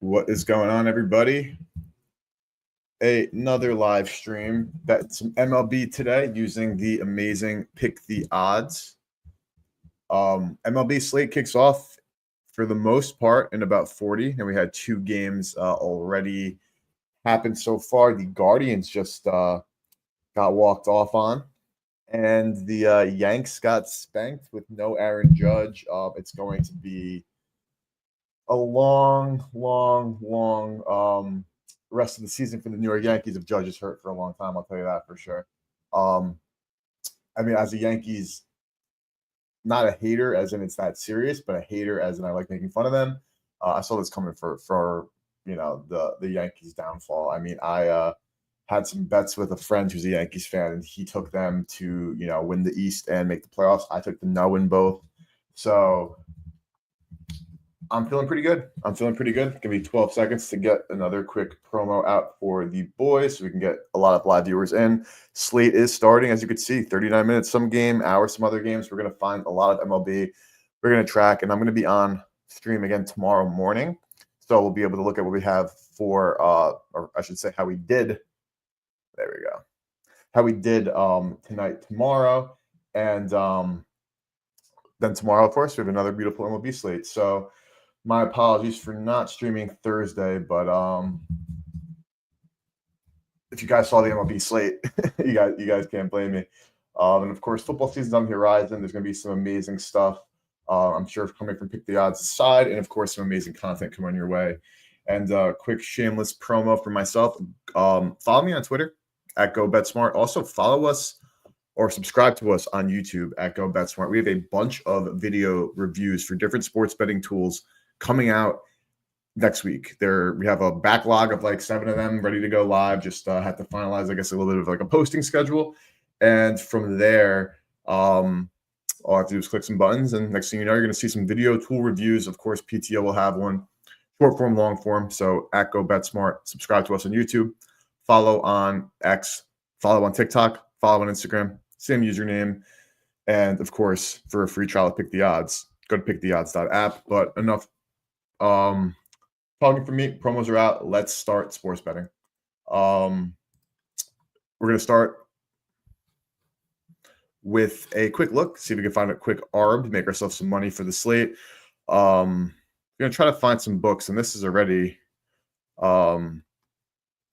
What is going on, everybody? Another live stream. Bet some MLB today using the amazing Pick the Odds. MLB slate kicks off for the most part in about 40, and we had two games already happen so far. The Guardians just got walked off on, and the Yanks got spanked with no Aaron Judge. It's going to be a long rest of the season for the New York Yankees if Judge is hurt for a long time. I'll tell you that for sure. Um, I mean, as a Yankees, not a hater as in it's that serious, but a hater as in I like making fun of them. I saw this coming for the Yankees downfall. I mean, I had some bets with a friend who's a Yankees fan, and he took them to win the East and make the playoffs. I took them to win both. So I'm feeling pretty good. Give me 12 seconds to get another quick promo out for the boys so we can get a lot of live viewers in. Slate is starting, as you can see, 39 minutes some game, hour some other games. We're going to find a lot of MLB. We're going to track, and I'm going to be on stream again tomorrow morning. So we'll be able to look at what we have for, or I should say how we did. There we go. How we did tonight, tomorrow. And then tomorrow, of course, we have another beautiful MLB slate. So my apologies for not streaming Thursday, but if you guys saw the MLB slate, you guys can't blame me. And of course, football season's on the horizon. There's going to be some amazing stuff. I'm sure coming from Pick the Odds side, and of course, some amazing content coming your way. And quick shameless promo for myself. Follow me on Twitter at GoBetSmart. Also follow us or subscribe to us on YouTube at GoBetSmart. We have a bunch of video reviews for different sports betting tools coming out next week. We have a backlog of like 7 of them ready to go live. Just had to finalize, I guess, a little bit of like a posting schedule. And from there, all I have to do is click some buttons. And next thing you know, you're going to see some video tool reviews. Of course, PTO will have one, short form, long form. So at GoBetSmart, subscribe to us on YouTube, follow on X, follow on TikTok, follow on Instagram, same username. And of course, for a free trial of Pick the Odds, go to picktheodds.app. But enough talking for me. Promos are out. Let's start sports betting. We're going to start with a quick look, see if we can find a quick arb to make ourselves some money for the slate. We're going to try to find some books, and this is already oh,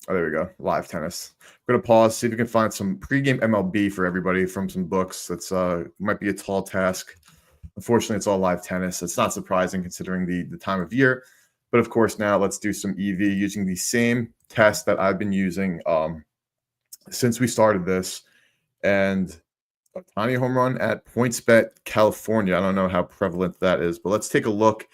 there we go. Live tennis. We're going to pause, see if we can find some pregame MLB for everybody from some books. That's might be a tall task. Unfortunately, it's all live tennis. It's not surprising considering the time of year. But of course, now let's do some EV using the same test that I've been using since we started this. And a tiny home run at PointsBet California. I don't know how prevalent that is, but let's take a look.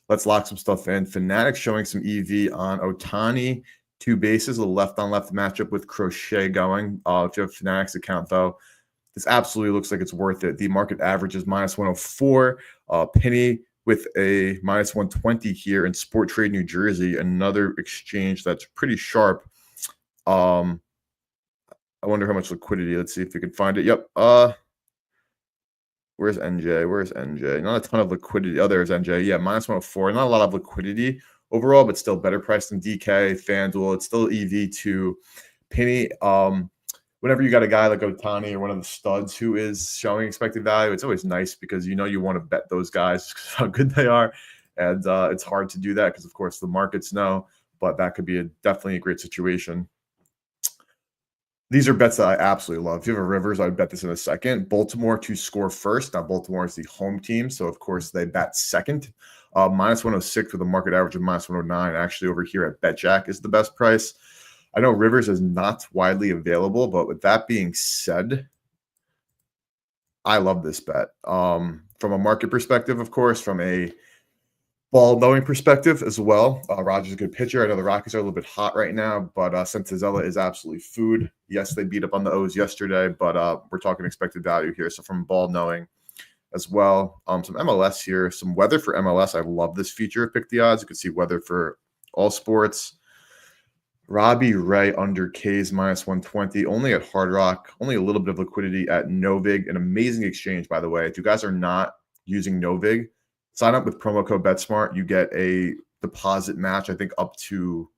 Let's lock some stuff in. Fanatics showing some EV on Ohtani, 2 bases, a left-on-left matchup with Crochet going. If you have a Fanatics account, though, this absolutely looks like it's worth it. The market average is minus 104. Penny with a minus 120 here in Sport Trade New Jersey, another exchange that's pretty sharp. I wonder how much liquidity. Let's see if we can find it. Yep. Where's NJ? Not a ton of liquidity. Oh, there's NJ. Yeah, minus 104. Not a lot of liquidity overall, but still better price than DK, FanDuel. It's still EV to Penny. Whenever you got a guy like Ohtani or one of the studs who is showing expected value, it's always nice because you want to bet those guys because how good they are. And it's hard to do that because, of course, the markets know, but that could be definitely a great situation. These are bets that I absolutely love. If you have a Rivers, I'd bet this in a second. Baltimore to score first. Now, Baltimore is the home team, so, of course, they bat second. Minus 106 with a market average of minus 109. Actually, over here at BetJack is the best price. I know Rivers is not widely available, but with that being said, I love this bet. From a market perspective, of course, from a ball knowing perspective as well. Rogers is a good pitcher. I know the Rockies are a little bit hot right now, but Santazella is absolutely food. Yes, they beat up on the O's yesterday, but we're talking expected value here. So from ball knowing as well, some MLS here, some weather for MLS. I love this feature of Pick the Odds. You can see weather for all sports. Robbie Ray under K's minus 120, only at Hard Rock, only a little bit of liquidity at Novig. An amazing exchange, by the way. If you guys are not using Novig, sign up with promo code BetSmart. You get the deposit match, I think up to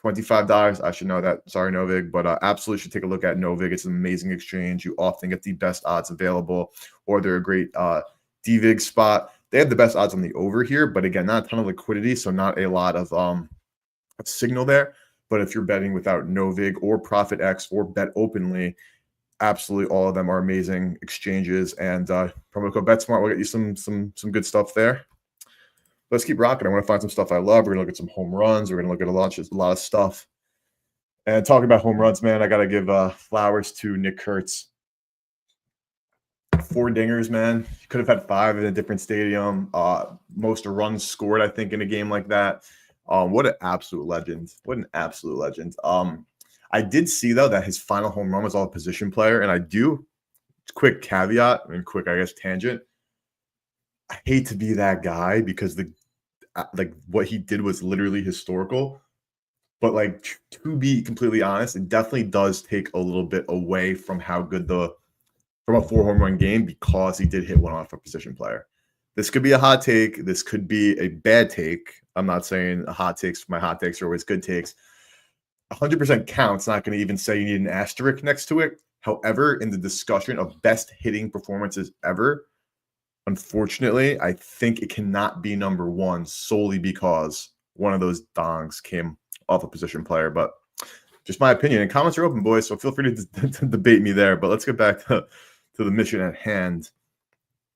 $25. I should know that. Sorry, Novig, but absolutely should take a look at Novig. It's an amazing exchange. You often get the best odds available, or they're a great DVIG spot. They have the best odds on the over here, but again, not a ton of liquidity, so not a lot of signal there. But if you're betting without Novig or Profit X or Bet Openly, absolutely all of them are amazing exchanges. And promo code BetSmart will get you some good stuff there. Let's keep rocking. I want to find some stuff I love. We're going to look at some home runs. We're going to look at a lot of stuff. And talking about home runs, man, I got to give flowers to Nick Kurtz. 4 dingers, man. He could have had 5 in a different stadium. Most runs scored, I think, in a game like that. What an absolute legend. What an absolute legend. I did see, though, that his final home run was all a position player. And I do, quick caveat, I guess, tangent. I hate to be that guy because what he did was literally historical. But like, to be completely honest, it definitely does take a little bit away from how good from a 4 home run game, because he did hit one off a position player. This could be a hot take. This could be a bad take. I'm not saying hot takes. My hot takes are always good takes. 100% counts. Not going to even say you need an asterisk next to it. However, in the discussion of best hitting performances ever, unfortunately, I think it cannot be number 1 solely because one of those dongs came off a position player. But just my opinion. And comments are open, boys, so feel free to debate me there. But let's get back to the mission at hand.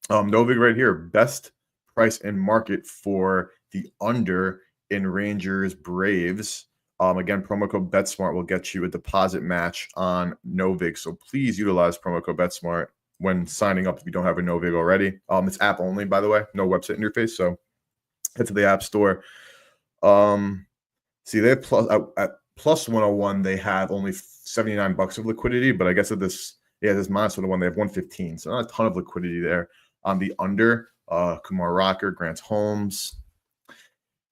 Novig right here, best price and market for the under in Rangers Braves. Again, promo code BetSmart will get you a deposit match on Novig. So please utilize promo code BetSmart when signing up if you don't have a Novig already. It's app only, by the way, no website interface. So head to the app store. See, they have at plus 101, they have only $79 of liquidity, but I guess at this minus 101, they have 115. So not a ton of liquidity there. On the under, Kumar Rocker, Grant Holmes.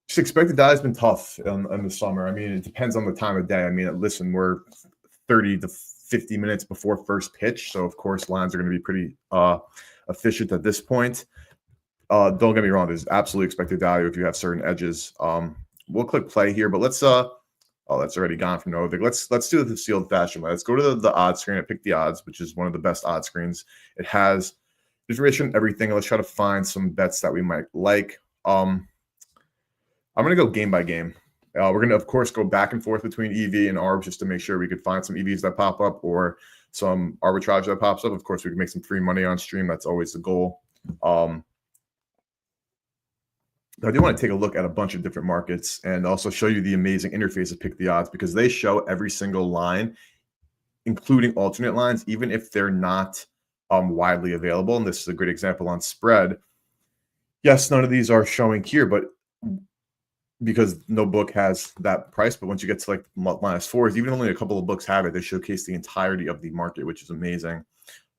Just expected that has been tough in the summer. I mean, it depends on the time of day. I mean, listen, we're 30 to 50 minutes before first pitch, so of course lines are going to be pretty efficient at this point. Don't get me wrong, there's absolutely expected value if you have certain edges. We'll click play here, but let's that's already gone from Novik. Let's do it the sealed fashion way. Let's go to the odds screen and pick the odds, which is one of the best odds screens. It has information, everything. Let's try to find some bets that we might like. I'm going to go game by game. We're going to, of course, go back and forth between EV and ARB just to make sure we could find some EVs that pop up or some arbitrage that pops up. Of course, we can make some free money on stream. That's always the goal. I do want to take a look at a bunch of different markets and also show you the amazing interface of Pick the Odds, because they show every single line, including alternate lines, even if they're not widely available. And this is a great example on spread. Yes, none of these are showing here, but because no book has that price. But once you get to like minus fours, even only a couple of books have it, they showcase the entirety of the market, which is amazing.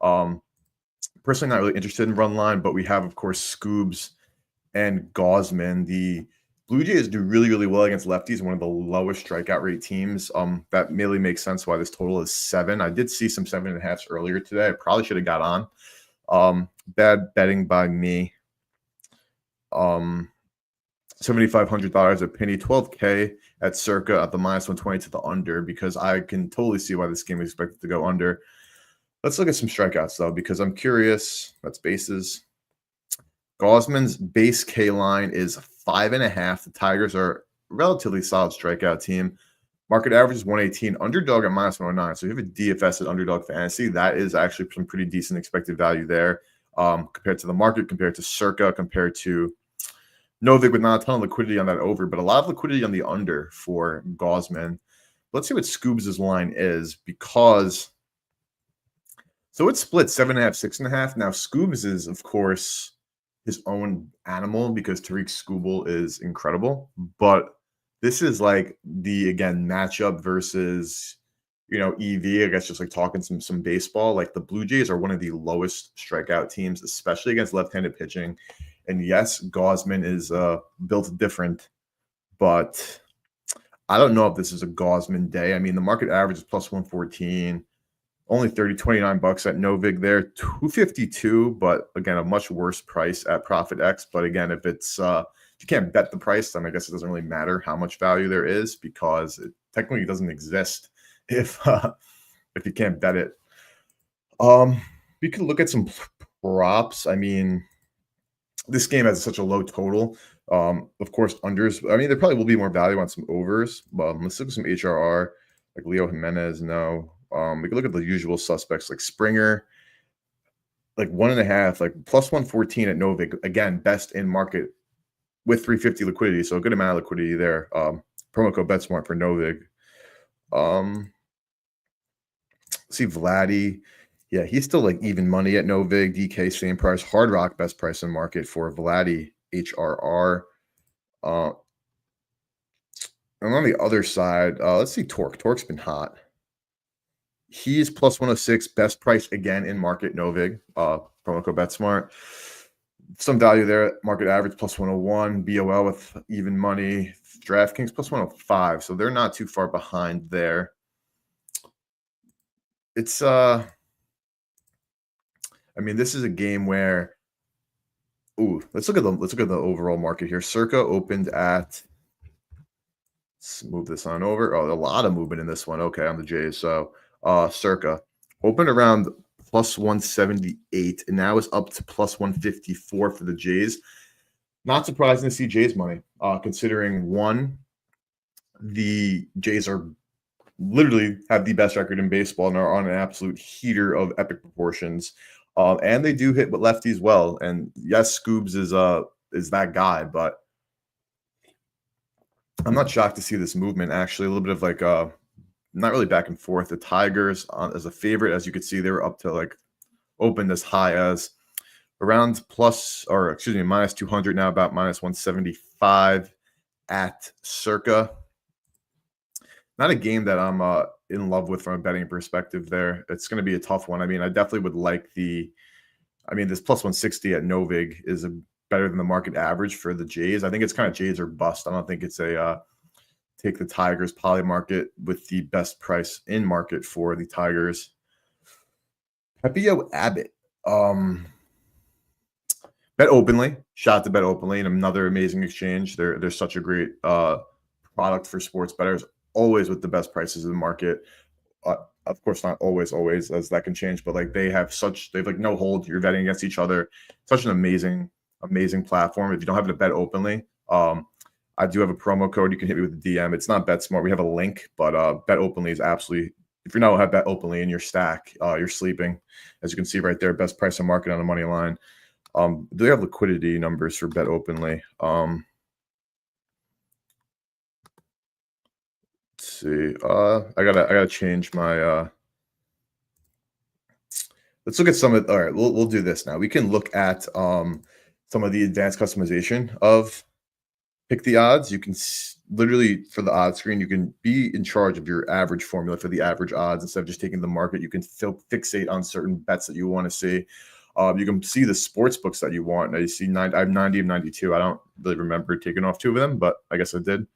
Personally, not really interested in run line, but we have, of course, Scoobs and Gaussman. The Blue Jays do really, really well against lefties, one of the lowest strikeout rate teams. That merely makes sense why this total is 7. I did see some 7.5s earlier today. I probably should have got on. Bad betting by me. $7,500 at penny, $12K at circa at the minus 120 to the under, because I can totally see why this game is expected to go under. Let's look at some strikeouts, though, because I'm curious. That's bases. Gaussman's base K line is 5.5. The Tigers are a relatively solid strikeout team. Market average is 118. Underdog at minus 109. So you have a DFS at underdog fantasy. That is actually some pretty decent expected value there compared to the market, compared to circa, compared to Novik with not a ton of liquidity on that over, but a lot of liquidity on the under for Gaussman. Let's see what Scoobs' line is, because so it's split 7.5, 6.5. Now Scoobs is, of course, his own animal because Tariq Skubal is incredible, but this is like the, again, matchup versus, EV, I guess, just like talking some baseball. Like the Blue Jays are one of the lowest strikeout teams, especially against left-handed pitching. And yes, Gaussman is built different, but I don't know if this is a Gaussman day. I mean, the market average is plus 114, only $29 at Novig there, $252, but again, a much worse price at Profit X. But again, if it's if you can't bet the price, then I guess it doesn't really matter how much value there is, because it technically doesn't exist if you can't bet it. We could look at some props. I mean, this game has such a low total. Of course, unders. I mean, there probably will be more value on some overs. Let's look at some HRR, like Leo Jimenez. No. We could look at the usual suspects like Springer, like 1.5, like plus 114 at Novik. Again, best in market with 350 liquidity, so a good amount of liquidity there. Promo code BetSmart for Novik. See Vladdy. Yeah, he's still like even money at Novig. DK, same price. Hard Rock, best price in market for Vladdy, HRR. And on the other side, let's see Torque. Torque's been hot. He's plus 106, best price again in market, Novig. Promo code BetSmart. Some value there. Market average plus 101. BOL with even money. DraftKings plus 105. So they're not too far behind there. It's I mean, this is a game where, let's look at the overall market here. Circa opened at, let's move this on over. Oh, a lot of movement in this one. Okay, on the Jays. So Circa opened around plus 178 and now is up to plus 154 for the Jays. Not surprising to see Jays money, considering one, the Jays are literally have the best record in baseball and are on an absolute heater of epic proportions. And they do hit with lefties well. And yes, Scoobs is that guy, but I'm not shocked to see this movement. Actually, a little bit of like not really back and forth. The Tigers as a favorite, as you could see, they were up to like opened as high as around minus 200, now about minus 175 at Circa. Not a game that I'm in love with from a betting perspective there. It's going to be a tough one. I mean, I definitely would like this plus 160 at Novig is better than the market average for the Jays. I think it's kind of Jays or bust. I don't think it's a take the Tigers poly market with the best price in market for the Tigers. Pepio Abbott. Bet openly. Shout out to Bet openly, and another amazing exchange. They're such a great product for sports bettors. Always with the best prices in the market. Of course, not always, as that can change, but like they've like no hold. You're betting against each other. Such an amazing platform. If you don't have it to Bet openly, I do have a promo code. You can hit me with a DM. It's not BetSmart. We have a link, but Bet openly is absolutely. If you don't have Bet openly in your stack, you're sleeping. As you can see right there, best price in market on the money line. They have liquidity numbers for Bet openly. Let's see. I gotta change my. Let's look at some of. All right, we'll do this now. We can look at some of the advanced customization of Pick the Odds. You can literally, for the odds screen, you can be in charge of your average formula for the average odds instead of just taking the market. You can fixate on certain bets that you want to see. You can see the sports books that you want. Now you see I have 90 of 92. I don't really remember taking off 2 of them, but I guess I did.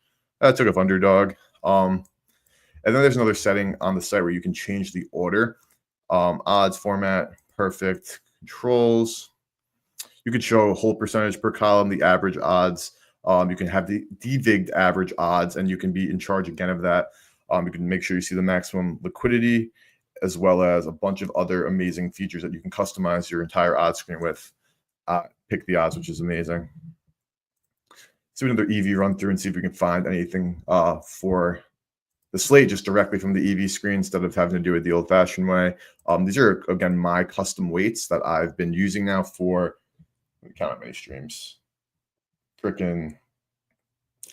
I took off underdog. And then there's another setting on the site where you can change the order. Odds format, perfect. Controls. You could show a whole percentage per column, the average odds. You can have the devigged average odds, and you can be in charge again of that. You can make sure you see the maximum liquidity, as well as a bunch of other amazing features that you can customize your entire odds screen with. Pick the Odds, which is amazing. So another EV run through and see if we can find anything for the slate just directly from the EV screen instead of having to do it the old-fashioned way. These are, again, my custom weights that I've been using now for, let me count how many streams. Freaking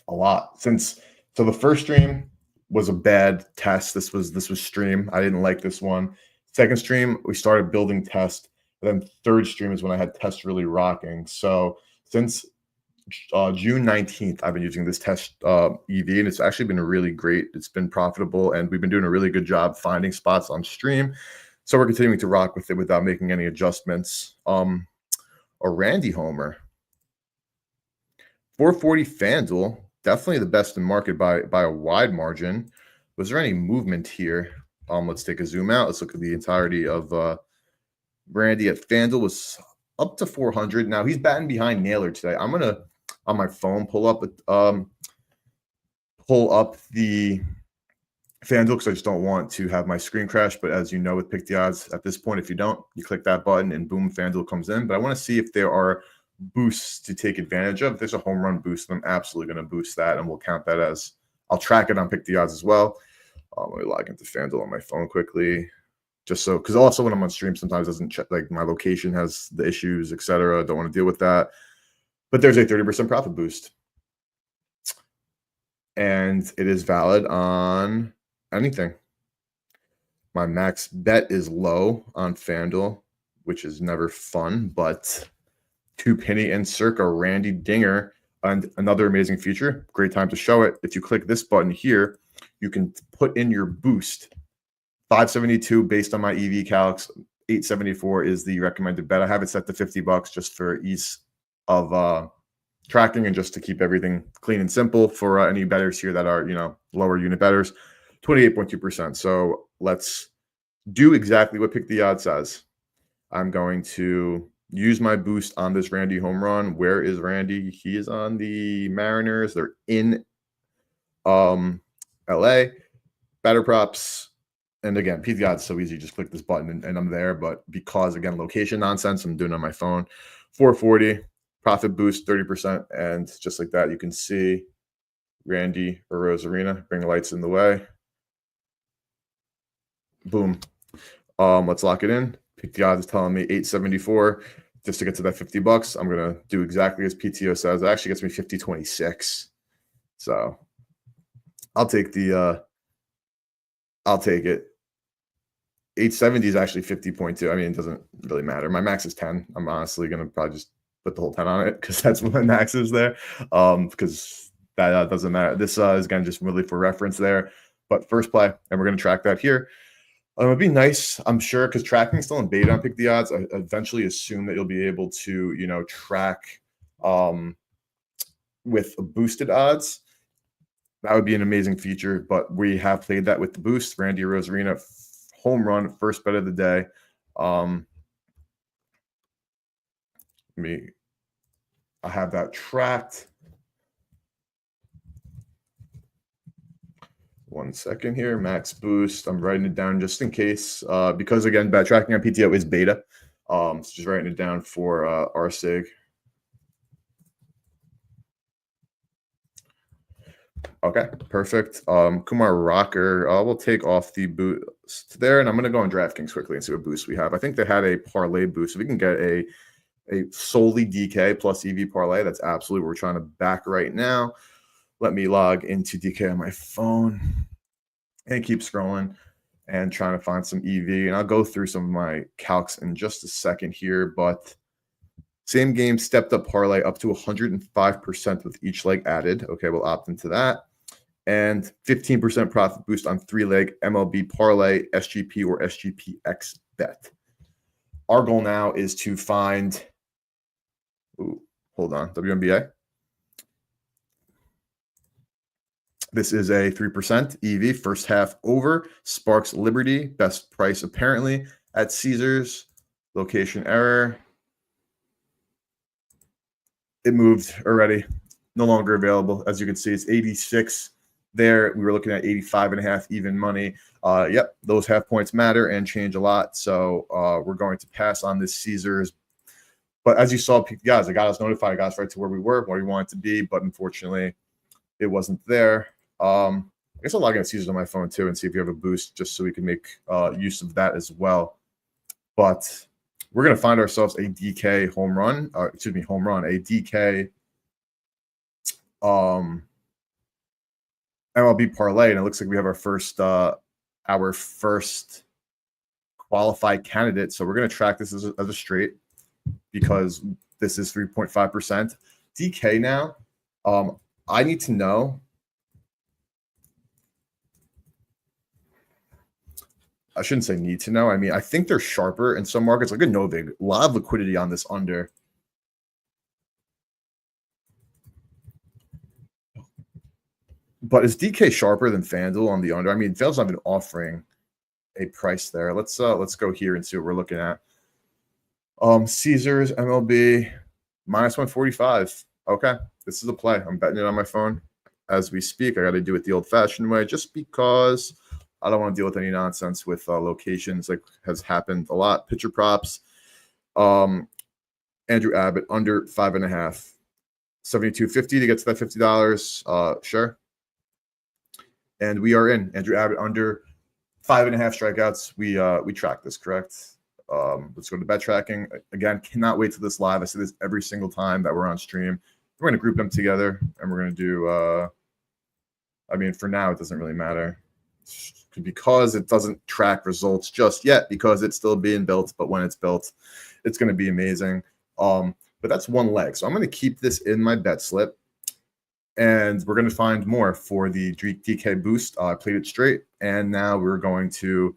a lot. So the first stream was a bad test. This was stream. I didn't like this one. Second stream, we started building test. And then third stream is when I had test really rocking. So since June 19th, I've been using this test EV, and it's actually been really great. It's been profitable, and we've been doing a really good job finding spots on stream. So we're continuing to rock with it without making any adjustments. A Randy homer. 440 FanDuel, definitely the best in market by a wide margin. Was there any movement here? Let's take a zoom out. Let's look at the entirety of Randy at FanDuel. Was up to 400. Now he's batting behind Naylor today. I'm gonna on my phone pull up the FanDuel because I just don't want to have my screen crash. But as you know, with Pick the Odds, at this point, if you don't, you click that button and boom, FanDuel comes in. But I want to see if there are boosts to take advantage of. If there's a home run boost, I'm absolutely going to boost that, and we'll count that as I'll track it on Pick the Odds as well. Let me log into FanDuel on my phone quickly, just so because also when I'm on stream, sometimes it doesn't check like my location has the issues, etc. Don't want to deal with that. But there's a 30% profit boost, and it is valid on anything. My max bet is low on FanDuel, which is never fun, but Two Penny and Circa Randy Dinger, and another amazing feature. Great time to show it. If you click this button here, you can put in your boost. 572 based on my EV calcs. 874 is the recommended bet. I have it set to $50 just for ease of tracking and just to keep everything clean and simple for any bettors here that are, lower unit bettors. 28.2%. So let's do exactly what Pick the Odds says. I'm going to use my boost on this Randy home run. Where is Randy? He is on the Mariners. They're in LA. Batter props. And again, Pick the Odds is so easy. Just click this button and I'm there. But because, again, location nonsense, I'm doing it on my phone. 440. Profit boost 30%. And just like that, you can see Randy Arozarena. Bring the lights in the way. Boom. Let's lock it in. Pick the Odds is telling me 874 just to get to that $50. I'm gonna do exactly as PTO says. It actually gets me 50.26. So I'll take it. 870 is actually 50.2. I mean, it doesn't really matter. My max is 10. I'm honestly gonna probably just put the whole 10 on it because that's what my max is there. Because that doesn't matter. This is again just really for reference there. But first play, and we're gonna track that here. It'd be nice, I'm sure, because tracking is still in beta on Pick the Odds. I eventually assume that you'll be able to, track with boosted odds. That would be an amazing feature, but we have played that with the boost. Randy Arozarena, home run, first bet of the day. I have that tracked. 1 second here, max boost. I'm writing it down just in case, because again, bet tracking on PTO is beta. So just writing it down for our sake. Okay, perfect. Kumar Rocker, we'll take off the boost there, and I'm going to go on DraftKings quickly and see what boost we have. I think they had a parlay boost. So we can get a solely DK plus EV parlay. That's absolutely what we're trying to back right now. Let me log into DK on my phone and keep scrolling and trying to find some EV. And I'll go through some of my calcs in just a second here. But same game stepped up parlay up to 105% with each leg added. Okay, we'll opt into that. And 15% profit boost on 3-leg MLB parlay, SGP or SGPX bet. Our goal now is to find, WNBA. This is a 3% EV, first half over. Sparks Liberty, best price apparently at Caesars. Location error. It moved already. No longer available. As you can see, it's 86 there. We were looking at 85.5 even money. Yep, those half points matter and change a lot. So we're going to pass on this Caesars. But as you saw, guys, I got us notified. I got us right to where we were, where we wanted to be. But unfortunately, it wasn't there. I guess I'll log in Caesars on my phone too and see if you have a boost just so we can make use of that as well. But we're going to find ourselves a DK home run, a DK MLB parlay, and it looks like we have our first qualified candidate. So we're going to track this as a straight because this is 3.5%. DK now, I need to know. I shouldn't say need to know. I mean, I think they're sharper in some markets, like a Novig. A lot of liquidity on this under. But is DK sharper than FanDuel on the under? I mean, FanDuel's not even offering a price there. Let's go here and see what we're looking at. Caesars MLB minus 145. Okay, this is a play. I'm betting it on my phone as we speak. I got to do it the old-fashioned way just because I don't want to deal with any nonsense with locations like has happened a lot. Pitcher props. Andrew Abbott under 5.5. 72.50 to get to that $50. Sure. And we are in. Andrew Abbott under 5.5 strikeouts. We track this, correct? Let's go to bet tracking. Again, cannot wait to this live. I say this every single time that we're on stream. We're going to group them together, and we're going to do, I mean, for now, it doesn't really matter because it doesn't track results just yet because it's still being built. But when it's built, it's going to be amazing. But that's one leg. So I'm going to keep this in my bet slip, and we're going to find more for the DK boost. I played it straight, and now we're going to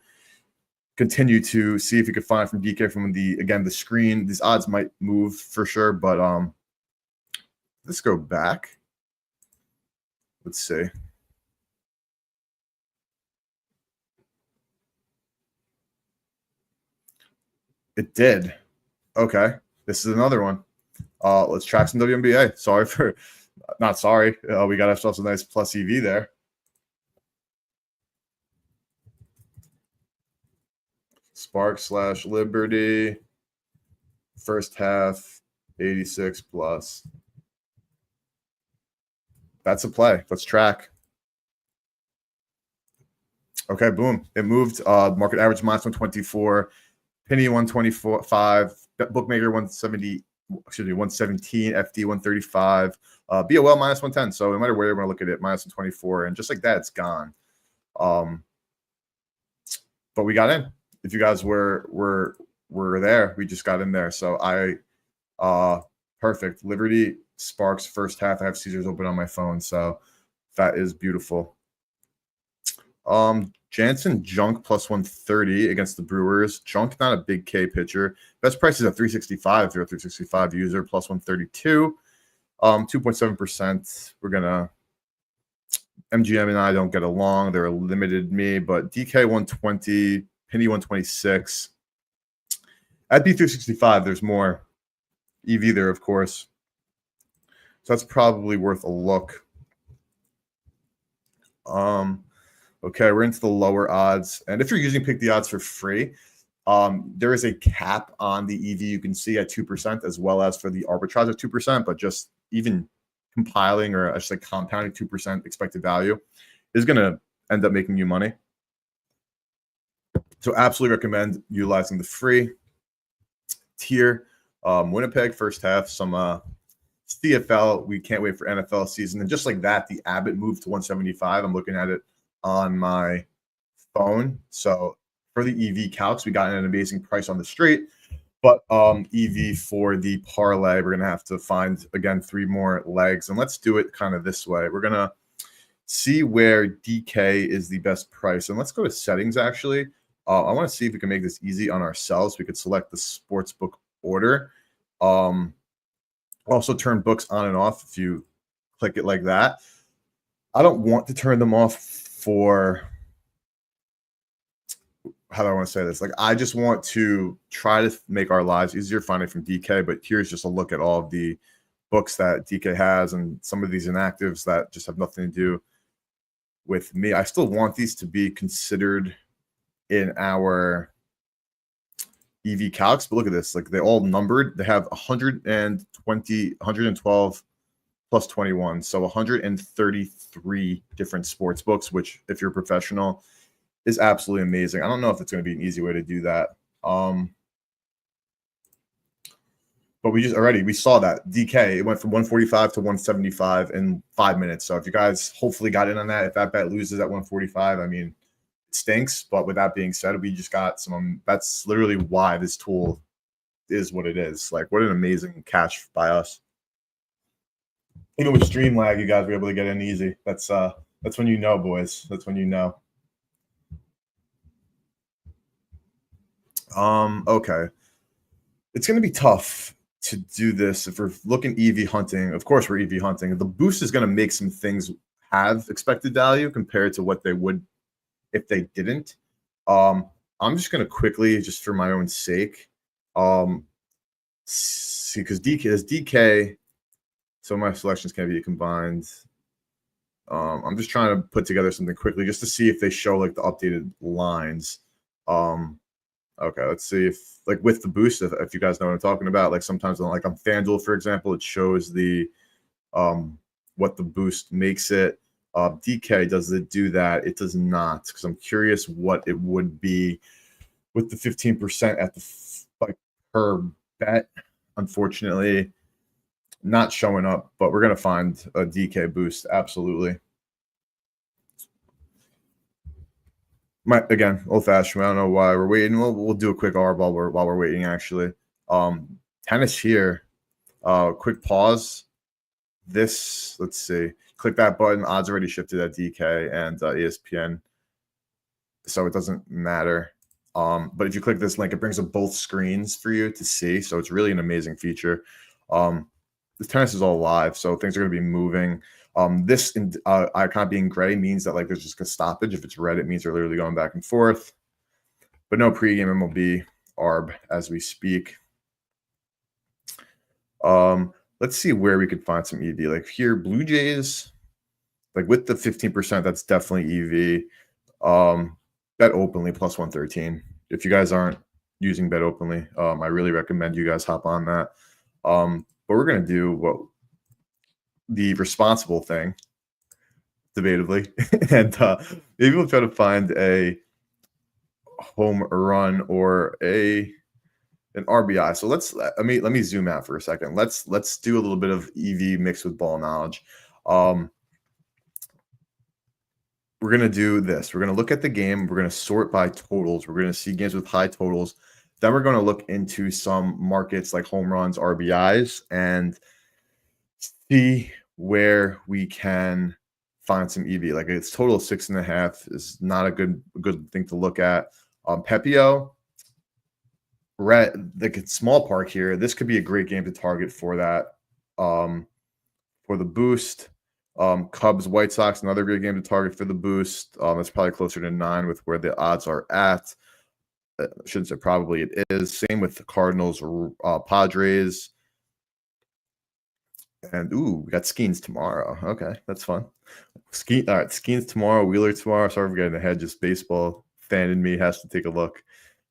continue to see if you could find from DK from the screen. These odds might move for sure, but let's go back. Let's see. It did. Okay. This is another one. Let's track some WNBA. Not sorry. We got ourselves a nice plus EV there. Spark/Liberty. First half, 86 plus. That's a play. Let's track. Okay, boom. It moved. Market average minus 124. Penny 125. Bookmaker 170. Excuse me, 117. FD 135. BOL minus 110. So no matter where you're going to look at it, minus 124. And just like that, it's gone. But we got in. If you guys were there, we just got in there. So perfect. Liberty Sparks first half. I have Caesars open on my phone, so that is beautiful. Jansen Junk plus 130 against the Brewers. Junk not a big K pitcher. Best price is at 365 if you're a 365 user, plus 132. 2.7%. We're gonna MGM and I don't get along. They're a limited me, but DK 120, Penny 126. At B365, there's more EV there, of course. So that's probably worth a look. Okay, we're into the lower odds. And if you're using Pick the Odds for free, there is a cap on the EV you can see at 2%, as well as for the arbitrage at 2%, but just even compiling or I should say compounding 2% expected value is going to end up making you money. So absolutely recommend utilizing the free tier. Winnipeg first half, some CFL. We can't wait for NFL season. And just like that, the Abbott moved to 175. I'm looking at it on my phone. So for the EV calcs, we got an amazing price on the straight. But EV for the parlay, we're going to have to find, again, 3 more legs. And let's do it kind of this way. We're going to see where DK is the best price. And let's go to settings, actually. I want to see if we can make this easy on ourselves. We could select the sportsbook order. Also turn books on and off if you click it like that. I don't want to turn them off for, how do I want to say this? Like, I just want to try to make our lives easier finding from DK, but here's just a look at all of the books that DK has and some of these inactives that just have nothing to do with me. I still want these to be considered in our EV calcs, but look at this. Like, they all numbered. They have 112 plus 21. So 133 different sports books, which if you're a professional is absolutely amazing. I don't know if it's going to be an easy way to do that. But we saw that DK, it went from 145 to 175 in 5 minutes. So if you guys hopefully got in on that, if that bet loses at 145, I mean, it stinks. But with that being said, we just got some, that's literally why this tool is what it is. Like, what an amazing catch by us. Even with stream lag, you guys were able to get in easy. That's when you know, boys. That's when you know. Okay. It's going to be tough to do this if we're looking EV hunting. Of course, we're EV hunting. The boost is going to make some things have expected value compared to what they would if they didn't. I'm just going to quickly, just for my own sake, see, because DK So my selections can be combined. I'm just trying to put together something quickly just to see if they show like the updated lines. Okay, let's see if like with the boost, if you guys know what I'm talking about. Like sometimes on FanDuel, for example, it shows the what the boost makes it. DK, does it do that? It does not, because I'm curious what it would be with the 15% at the like per bet. Unfortunately, not showing up, but we're gonna find a DK boost absolutely. Again, old fashioned. I don't know why we're waiting. We'll do a quick R while we're waiting. Actually, tennis here. Quick pause. This, let's see. Click that button. Odds already shifted at DK and ESPN, so it doesn't matter. But if you click this link, it brings up both screens for you to see. So it's really an amazing feature. This tennis is all live, so things are going to be moving. This icon being gray means that like there's just a stoppage. If it's red, it means they're literally going back and forth. But no pregame MLB ARB as we speak. Let's see where we could find some EV. Like here, Blue Jays, like with the 15%, that's definitely EV. Bet openly plus 113. If you guys aren't using bet openly, I really recommend you guys hop on that. But we're gonna do the responsible thing, debatably, and maybe we'll try to find a home run or an RBI. So let me zoom out for a second. Let's do a little bit of EV mixed with ball knowledge. We're gonna do this. We're gonna look at the game. We're gonna sort by totals. We're gonna see games with high totals. Then we're gonna look into some markets like home runs, RBIs, and see where we can find some EV. Like its total of 6.5 is not a good thing to look at. Pepio, like small park here. This could be a great game to target for that. For the boost. Cubs, White Sox, another great game to target for the boost. It's probably closer to 9 with where the odds are at. I shouldn't say probably, it is. Same with the Cardinals, Padres. And we got Skeens tomorrow. Okay, that's fun. All right, Skeens tomorrow, Wheeler tomorrow. Sorry for getting ahead. Just baseball fan in me has to take a look.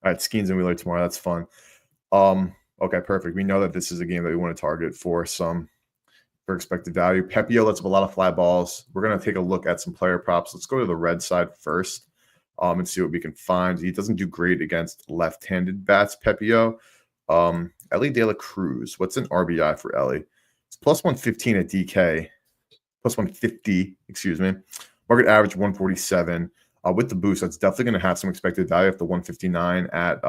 All right, Skeens and Wheeler tomorrow. That's fun. Okay, perfect. We know that this is a game that we want to target for expected value. Pepio lets up a lot of fly balls. We're going to take a look at some player props. Let's go to the red side first and see what we can find. He doesn't do great against left-handed bats, Pepio. Ellie De La Cruz. What's an RBI for Ellie? It's plus 115 at DK. Plus 150, excuse me. Market average 147. With the boost, that's definitely going to have some expected value if the 159 at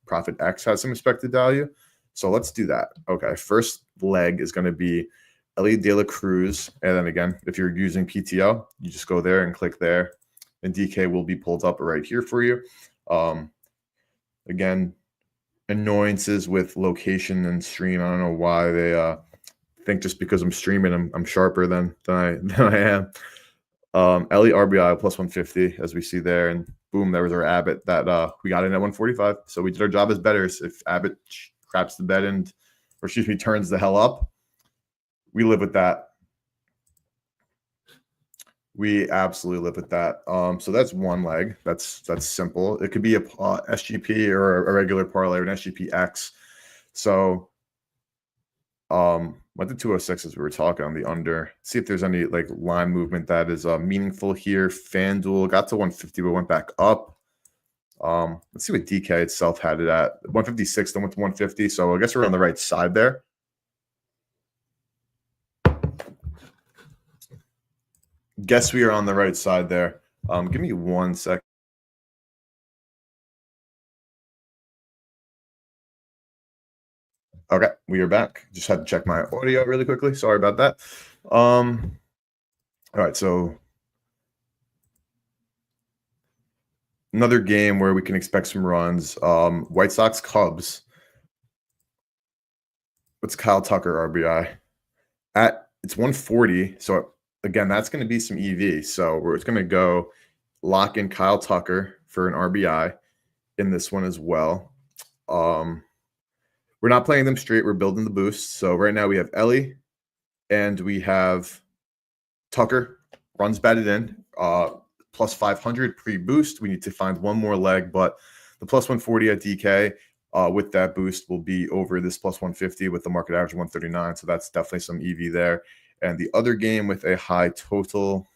Profit X has some expected value. So let's do that. Okay, first leg is going to be Ellie De La Cruz. And then again, if you're using PTO, you just go there and click there. And DK will be pulled up right here for you. Again, annoyances with location and stream. I don't know why they think just because I'm streaming, I'm sharper than I am. Ellie RBI plus 150, as we see there. And boom, there was our Abbott that we got in at 145. So we did our job as bettors. If Abbott craps the bet turns the hell up, we live with that. We absolutely live with that. So that's one leg. That's simple. It could be a SGP or a regular parlay or an SGPX. So went to 206 as we were talking on the under. See if there's any like line movement that is meaningful here. FanDuel got to 150 but went back up. Let's see what DK itself had it at 156, then went to 150. So I guess we're on the right side there. Guess we are on the right side there. Give me 1 sec. Okay, we are back. Just had to check my audio really quickly. Sorry about that. All right, so another game where we can expect some runs. White Sox, Cubs. What's Kyle Tucker RBI? It's 140. So again, that's going to be some EV. So we're going to go lock in Kyle Tucker for an RBI in this one as well. We're not playing them straight. We're building the boost. So right now we have Ellie, And we have Tucker, runs batted in, plus 500 pre-boost. We need to find one more leg, but the plus 140 at DK with that boost will be over this plus 150 with the market average 139. So that's definitely some EV there. And the other game with a high total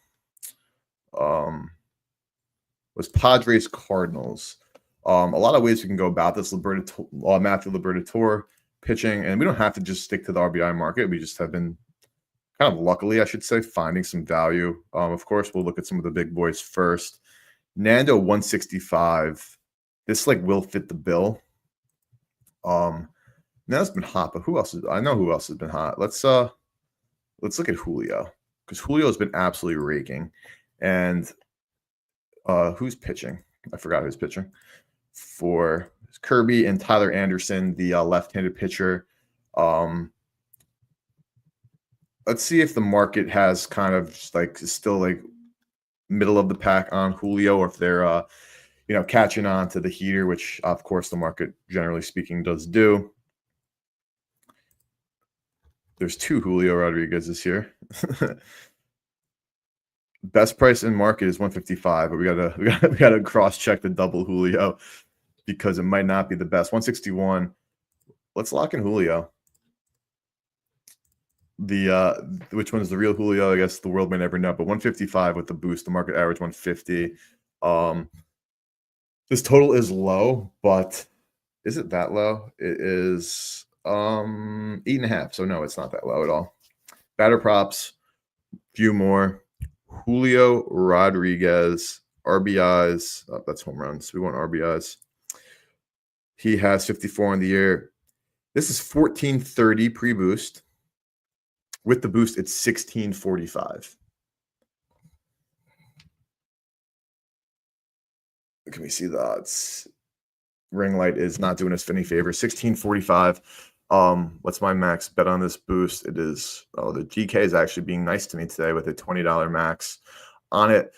was Padres Cardinals. A lot of ways we can go about this. Matthew Liberatore pitching, and we don't have to just stick to the RBI market. We just have been kind of luckily, I should say, finding some value. Of course, we'll look at some of the big boys first. Nando 165. This will fit the bill. Now it's been hot, but who else I know who else has been hot. Let's look at Julio, because Julio has been absolutely raking. And who's pitching? I forgot who's pitching for Kirby and Tyler Anderson, the left-handed pitcher. Let's see if the market has kind of still middle of the pack on Julio, or if they're catching on to the heater, which of course the market generally speaking does do. There's two Julio Rodriguez's here. Best price in market is 155, but we gotta cross check the double Julio because it might not be the best. 161. Let's lock in Julio. Which one is the real Julio? I guess the world may never know. But 155 with the boost, the market average 150. This total is low, but is it that low? It is 8.5. So no, it's not that low at all. Batter props, few more. Julio Rodriguez, RBIs. Oh, that's home runs. We want RBIs. He has 54 in the year. This is 1430 pre-boost. With the boost, it's 1645. Can we see the odds? Ring light is not doing us any favor. 1645. What's my max bet on this boost? It is the GK is actually being nice to me today with a $20 max on it.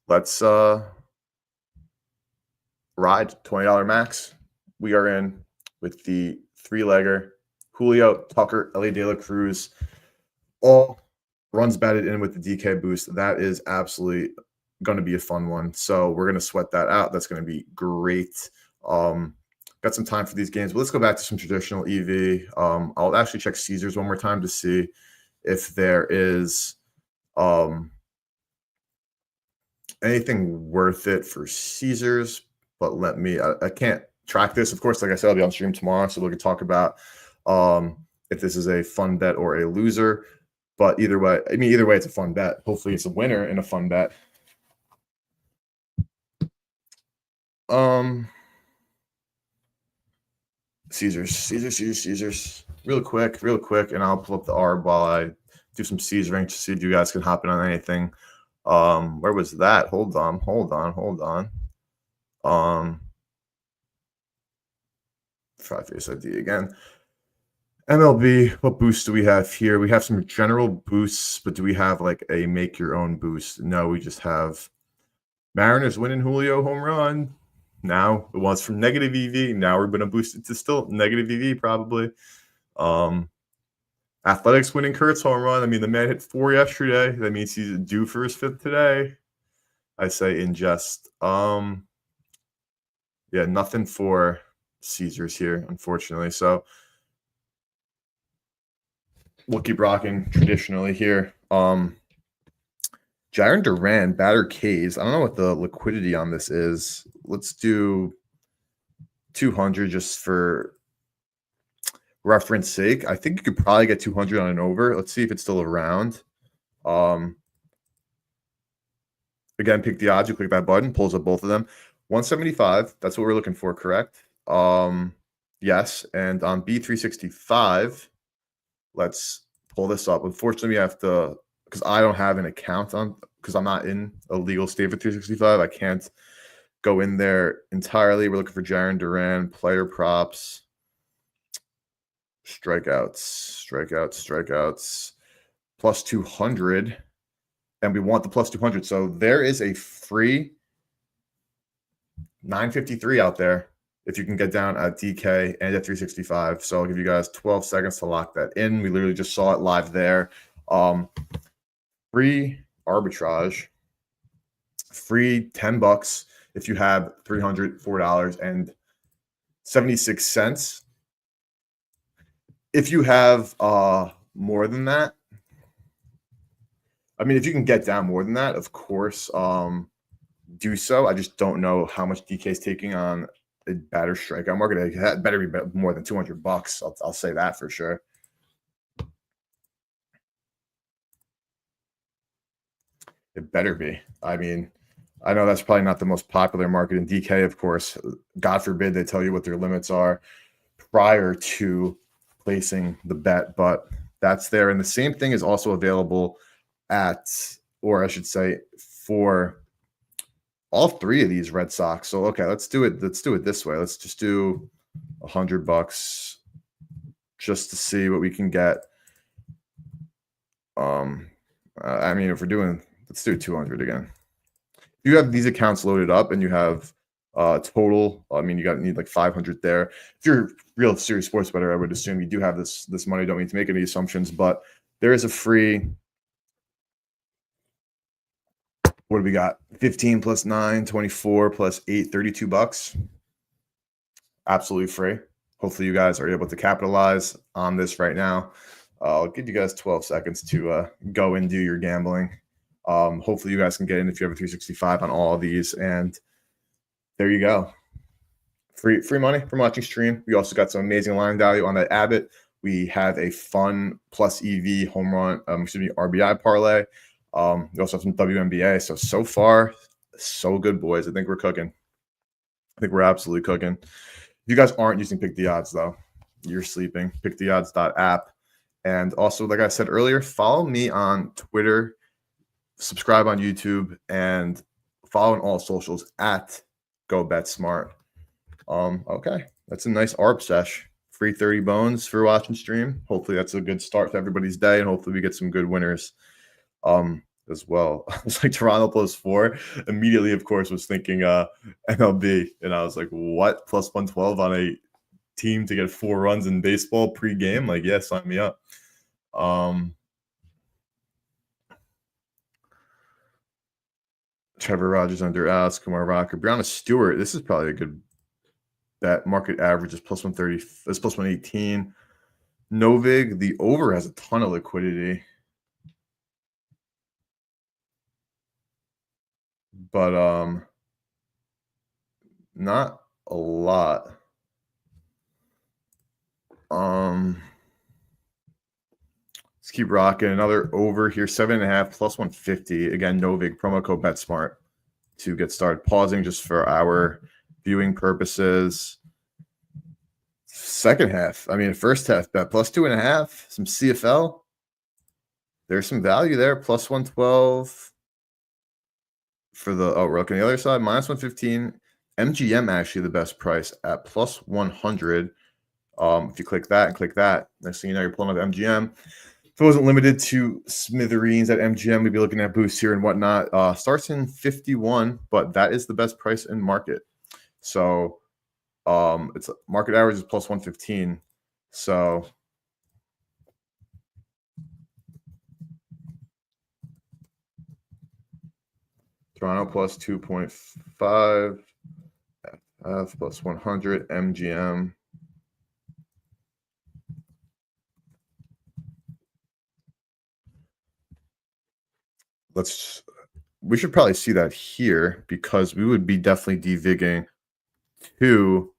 Let's ride $20 max. We are in with the three-legger. Julio, Tucker, Ellie De La Cruz, all runs batted in with the DK boost. That is absolutely going to be a fun one. So we're going to sweat that out. That's going to be great. Got some time for these games, but let's go back to some traditional EV. I'll actually check Caesars one more time to see if there is anything worth it for Caesars. But I can't track this. Of course, like I said, I'll be on stream tomorrow, so we can talk about if this is a fun bet or a loser. But either way, it's a fun bet. Hopefully it's a winner and a fun bet. Caesars. Real quick, and I'll pull up the ARB while I do some Caesaring to see if you guys can hop in on anything. Where was that? Hold on. Try Face ID again. MLB, what boost do we have here? We have some general boosts, but do we have a make your own boost? No, we just have Mariners winning Julio home run. Now it was from negative EV. Now we're going to boost it to still negative EV probably. Athletics winning Kurt's home run. I mean, the man hit 4 yesterday. That means he's due for his 5th today. I say in jest. Yeah, nothing for Caesars here, unfortunately. So we'll keep rocking traditionally here. Jaron Duran, batter K's. I don't know what the liquidity on this is. Let's do 200 just for reference sake. I think you could probably get 200 on an over. Let's see if it's still around. Again, pick the odds. You click that button, pulls up both of them. 175. That's what we're looking for, correct? Yes. And on B365, let's pull this up. Unfortunately, we have to, because I don't have an account on, because I'm not in a legal state for 365. I can't go in there entirely. We're looking for Jaron Duran, player props, strikeouts, plus 200. And we want the plus 200. So there is a free 953 out there. if you can get down at DK and at 365. So I'll give you guys 12 seconds to lock that in. We literally just saw it live there. Free arbitrage, free $10 if you have $304.76. If you have more than that, I mean, if you can get down more than that, of course, do so. I just don't know how much DK is taking on a better strikeout market. That better be more than $200. I'll say that for sure. It better be. I mean, I know that's probably not the most popular market in DK, of course. God forbid they tell you what their limits are prior to placing the bet, but that's there. And the same thing is also available at, or I should say, for all three of these Red Sox. So okay, let's do it this way. Let's just do $100 just to see what we can get. I mean, if we're doing, let's do 200 again. If you have these accounts loaded up and you have total, I mean, you need like 500 there. If you're a real serious sports bettor, I would assume you do have this money. Don't need to make any assumptions, but there is a free. What do we got? 15 plus 9, 24 plus 8, $32. Absolutely free. Hopefully you guys are able to capitalize on this right now. I'll give you guys 12 seconds to go and do your gambling. Hopefully you guys can get in if you have a 365 on all of these. And there you go. Free money from watching stream. We also got some amazing line value on that Abbott. We have a fun plus EV home run, RBI parlay. We also have some WNBA. So far, so good, boys. I think we're cooking. I think we're absolutely cooking. If you guys aren't using Pick the Odds, though, you're sleeping. PickTheOdds.app. And also, like I said earlier, follow me on Twitter, subscribe on YouTube, and follow on all socials at GoBetSmart. Okay, that's a nice ARB sesh. Free 30 bones for watching stream. Hopefully that's a good start to everybody's day, and hopefully we get some good winners as well. I was like, Toronto +4. Immediately, of course, was thinking MLB, and I was like, what? +112 on a team to get 4 runs in baseball pre-game? Like, yeah, sign me up. Trevor Rogers under Alex, Kumar Rocker, Brianna Stewart. This is probably a good bet. Market average is +130. It's +118. Novig, the over has a ton of liquidity, but not a lot. Let's keep rocking. Another over here, 7.5 +150. Again, Novig, promo code BetSmart to get started. Pausing just for our viewing purposes. Second half, I mean, first half bet +2.5. Some CFL. There's some value there. +112 for the. Oh, we're looking at the other side. -115. MGM actually the best price at +100. If you click that and click that, next thing you know, you're pulling up MGM. If it wasn't limited to smithereens at MGM, we'd be looking at boosts here and whatnot. Starts in 51, but that is the best price in market. So it's market average is +115. So Toronto +2.5, FF +100, MGM. We should probably see that here because we would be definitely devigging to.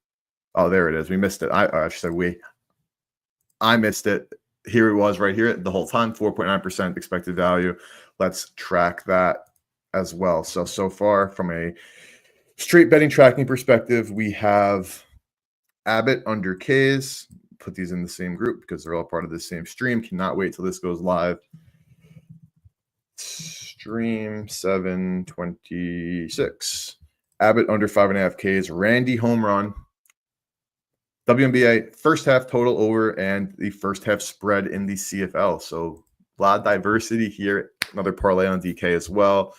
Oh, there it is. We missed it. I should say I missed it. Here it was right here the whole time. 4.9% expected value. Let's track that as well. So far from a straight betting tracking perspective, we have Abbott under K's. Put these in the same group because they're all part of the same stream. Cannot wait till this goes live. Stream 726. Abbott under 5.5 Ks. Randy home run. WNBA first half total over and the first half spread in the CFL. So a lot of diversity here. Another parlay on DK as well.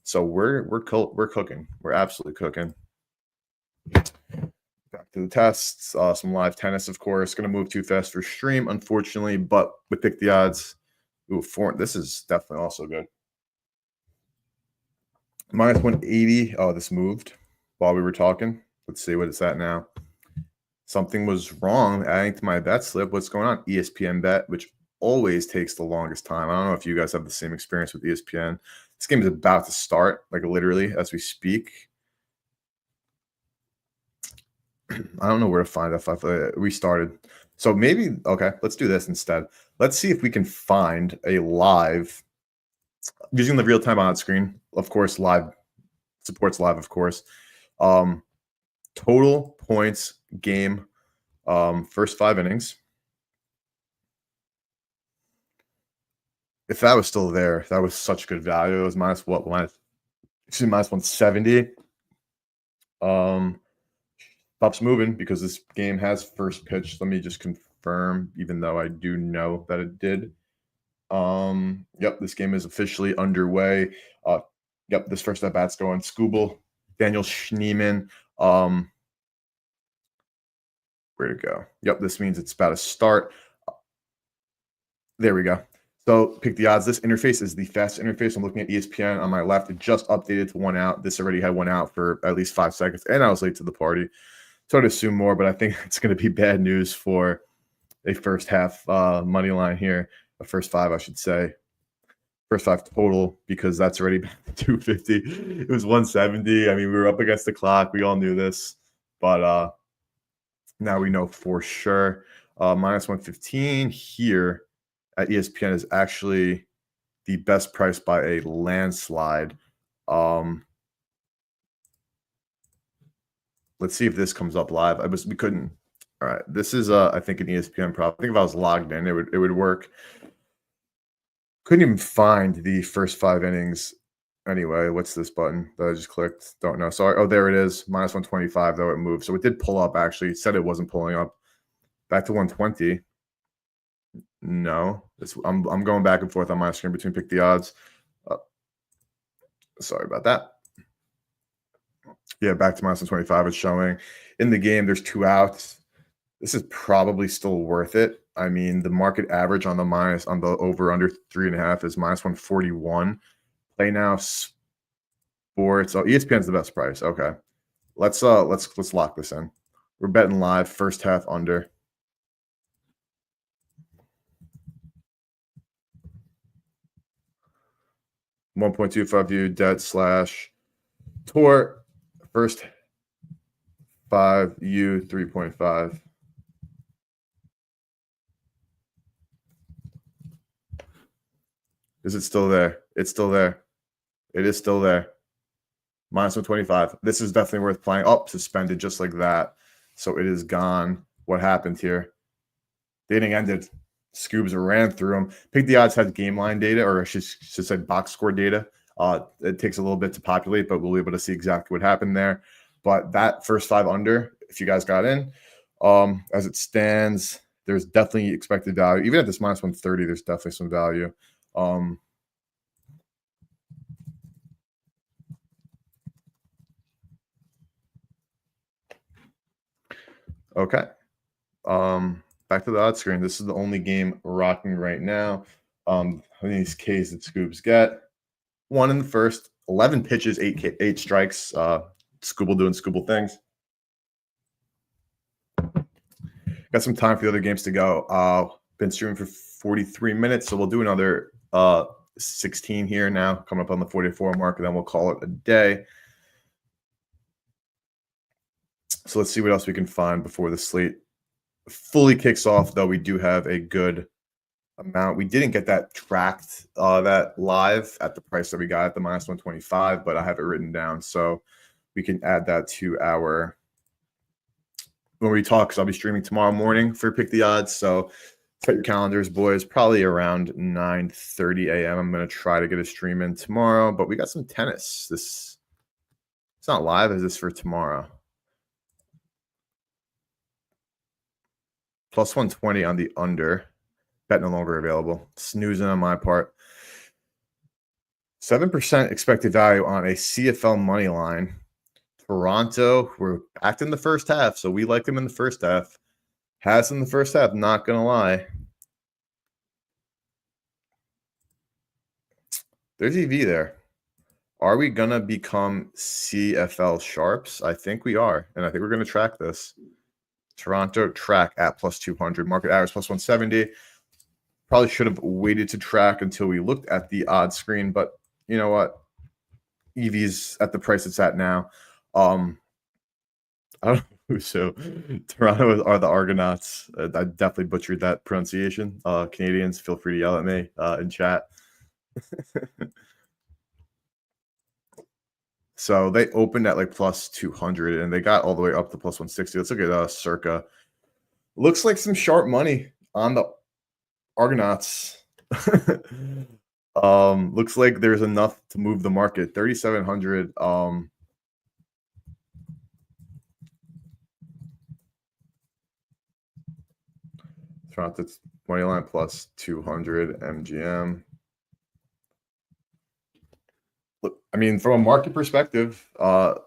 So we're cooking. We're absolutely cooking. back to the tests. Some live tennis, of course. Going to move too fast for stream, unfortunately, but with Pick the Odds, ooh, this is definitely also good. Minus 180. Oh, this moved while we were talking. Let's see what it's at now. Something was wrong adding to my bet slip. What's going on? ESPN bet, which always takes the longest time. I don't know if you guys have the same experience with ESPN. This game is about to start, like literally as we speak. I don't know where to find that. We started. So maybe, okay, let's do this instead. Let's see if we can find a live, using the real-time on screen. Of course, live supports live, of course. Total points game, first 5 innings. If that was still there, that was such good value. It was minus 170. Stops moving because this game has first pitch. Let me just confirm, even though I do know that it did. Yep, this game is officially underway. Yep, this first at bat's going. Scooble, Daniel Schneemann. Where'd it go? Yep, this means it's about to start. There we go. So Pick the Odds. This interface is the fast interface. I'm looking at ESPN on my left. It just updated to 1 out. This already had 1 out for at least 5 seconds, and I was late to the party. So I'd assume more, but I think it's going to be bad news for a first half money line here. A first 5, I should say. First 5 total, because that's already 250. It was 170. I mean, we were up against the clock. We all knew this, but now we know for sure. Minus 115 here at ESPN is actually the best price by a landslide. Let's see if this comes up live. We couldn't. All right, this is I think an ESPN prop. I think if I was logged in, it would work. Couldn't even find the first 5 innings. Anyway, what's this button that I just clicked? Don't know. Sorry. Oh, there it is. Minus 125, though it moved. So it did pull up, actually. It said it wasn't pulling up. Back to 120. No. I'm going back and forth on my screen between Pick the Odds. Sorry about that. Yeah, back to minus 125. It's showing. In the game, there's 2 outs. This is probably still worth it. I mean, the market average on the over under 3.5 is minus 141. Play Now Sports. Oh, ESPN's the best price. Okay. Let's lock this in. We're betting live, first half under. $1.25 debt / tour. First 5 U 3.5. Is it still there? It's still there. It is still there. Minus 125. This is definitely worth playing. Oh, suspended just like that. So it is gone. What happened here? The inning ended. Scoobs ran through them. Pick the Odds has game line data, or I should say box score data. It takes a little bit to populate, but we'll be able to see exactly what happened there. But that first 5 under, if you guys got in, as it stands, there's definitely expected value. Even at this minus 130, there's definitely some value. Okay. Back to the odds screen. This is the only game rocking right now. How many Ks did Scoobs get? 1 in the first, 11 pitches, 8 strikes. Scooble doing Scooble things. Got some time for the other games to go. Been streaming for 43 minutes, so we'll do another 16 here now, coming up on the 44 mark, and then we'll call it a day. So let's see what else we can find before the slate fully kicks off, though we do have a good amount. We didn't get that tracked, that live at the price that we got at the minus 125, but I have it written down, so we can add that to our when we talk, because I'll be streaming tomorrow morning for Pick the Odds. So set your calendars, boys. Probably around 9:30 a.m. I'm going to try to get a stream in tomorrow, but we got some tennis. It's not live. Is this for tomorrow? Plus 120 on the under. Bet no longer available. Snoozing on my part. 7% expected value on a CFL money line. Toronto, we're back in the first half, so we like them in the first half. Has in the first half, not gonna lie. There's EV there. Are we gonna become CFL sharps? I think we are, and I think we're gonna track this. Toronto track at plus 200, market average plus 170. Probably should have waited to track until we looked at the odds screen, but you know what? EV's at the price it's at now. I don't know. So Toronto are the Argonauts. I definitely butchered that pronunciation. Canadians, feel free to yell at me in chat. So they opened at like plus 200 and they got all the way up to plus 160. Let's look at Circa. Looks like some sharp money on the Argonauts. Looks like there's enough to move the market. 3,700. Toronto's money line plus 200 MGM. Look, I mean, from a market perspective, the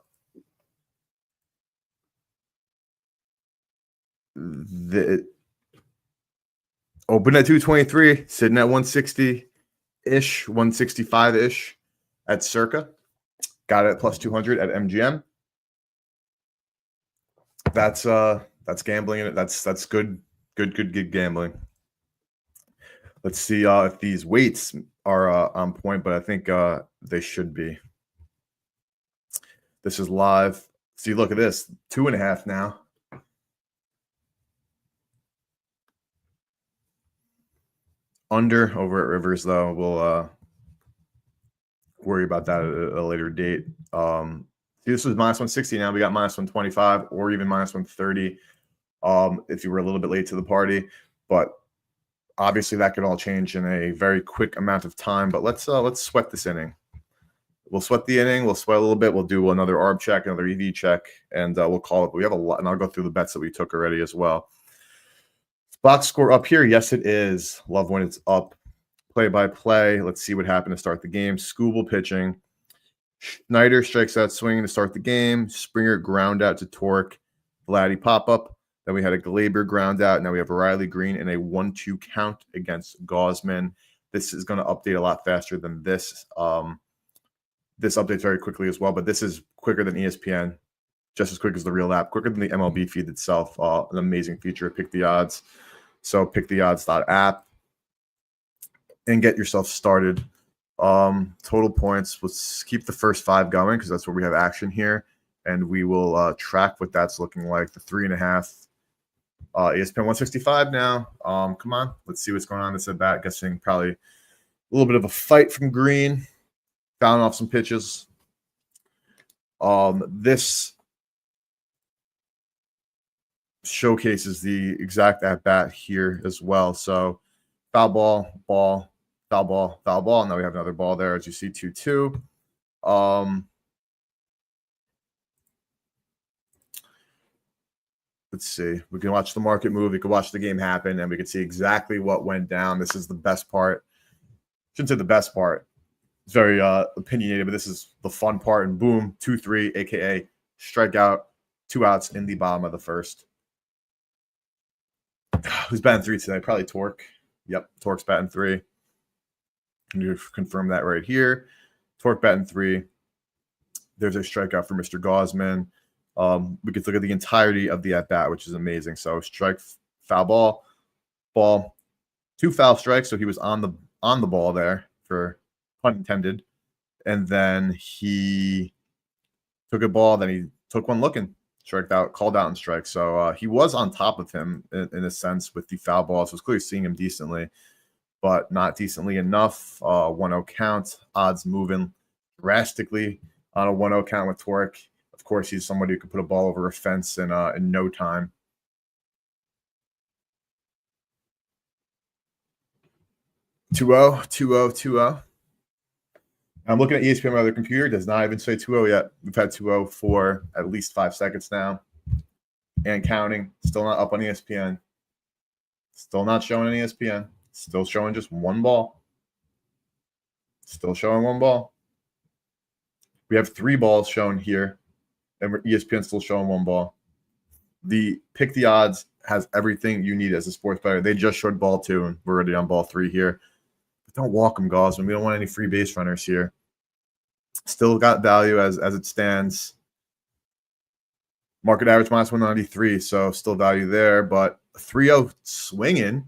open at 223, sitting at 160-ish, 165-ish at Circa. Got it at plus 200 at MGM. That's gambling. That's good gambling. Let's see if these weights are on point, but I think they should be. This is live. See, look at this, 2.5 now. Under over at Rivers, though. We'll worry about that at a later date. See, this was minus 160. Now we got minus 125 or even minus 130 if you were a little bit late to the party. But obviously that could all change in a very quick amount of time. But let's sweat this inning. We'll sweat the inning. We'll sweat a little bit. We'll do another ARB check, another EV check, and we'll call it. We have a lot, and I'll go through the bets that we took already as well. Box score up here. Yes, it is. Love when it's up. Play-by-play. Let's see what happened to start the game. Skubal pitching. Schneider strikes out swinging to start the game. Springer ground out to Torque. Vladdy pop-up. Then we had a Glaber ground out. Now we have Riley Green in a 1-2 count against Gausman. This is going to update a lot faster than this. This updates very quickly as well, but this is quicker than ESPN, just as quick as the real app, quicker than the MLB feed itself. An amazing feature. Pick the odds. So picktheodds.app and get yourself started. Total points. Let's keep the first 5 going because that's where we have action here. And we will track what that's looking like. The 3.5. ESPN 165 now. Come on. Let's see what's going on. This at bat. Guessing probably a little bit of a fight from Green. Fouling off some pitches. This showcases the exact at bat here as well. So foul ball, foul ball. Now we have another ball there, as you see, 2-2. Let's see. We can watch the market move. We can watch the game happen, and we can see exactly what went down. This is the best part. Shouldn't say the best part. It's very opinionated, but this is the fun part. And boom, 2-3, aka strikeout, 2 outs in the bottom of the first. Who's batting 3 today? Probably Torque. Yep, Torque's batting 3. Can you confirm that right here? Torque batting 3. There's a strikeout for Mr. Gausman. We could look at the entirety of the at-bat, which is amazing. So strike, foul ball, 2 foul strikes. So he was on the ball there, for pun intended. And then he took a ball, then he took one looking. Striked out, called out and strike. So he was on top of him in a sense with the foul ball. So it's clearly seeing him decently, but not decently enough. 1-0 count. Odds moving drastically on a 1-0 count with Torque. Of course, he's somebody who could put a ball over a fence in no time. Two-oh. I'm looking at ESPN on my other computer. It does not even say 2-0 yet. We've had 2-0 for at least 5 seconds now. And counting. Still not up on ESPN. Still not showing on ESPN. Still showing just 1 ball. Still showing 1 ball. We have 3 balls shown here and ESPN still showing one ball. The Pick the Odds has everything you need as a sports bettor. They just showed ball 2, and we're already on ball 3 here. But don't walk them, Gosman. We don't want any free base runners here. Still got value as it stands. Market average minus 193, so still value there. But 3-0 swinging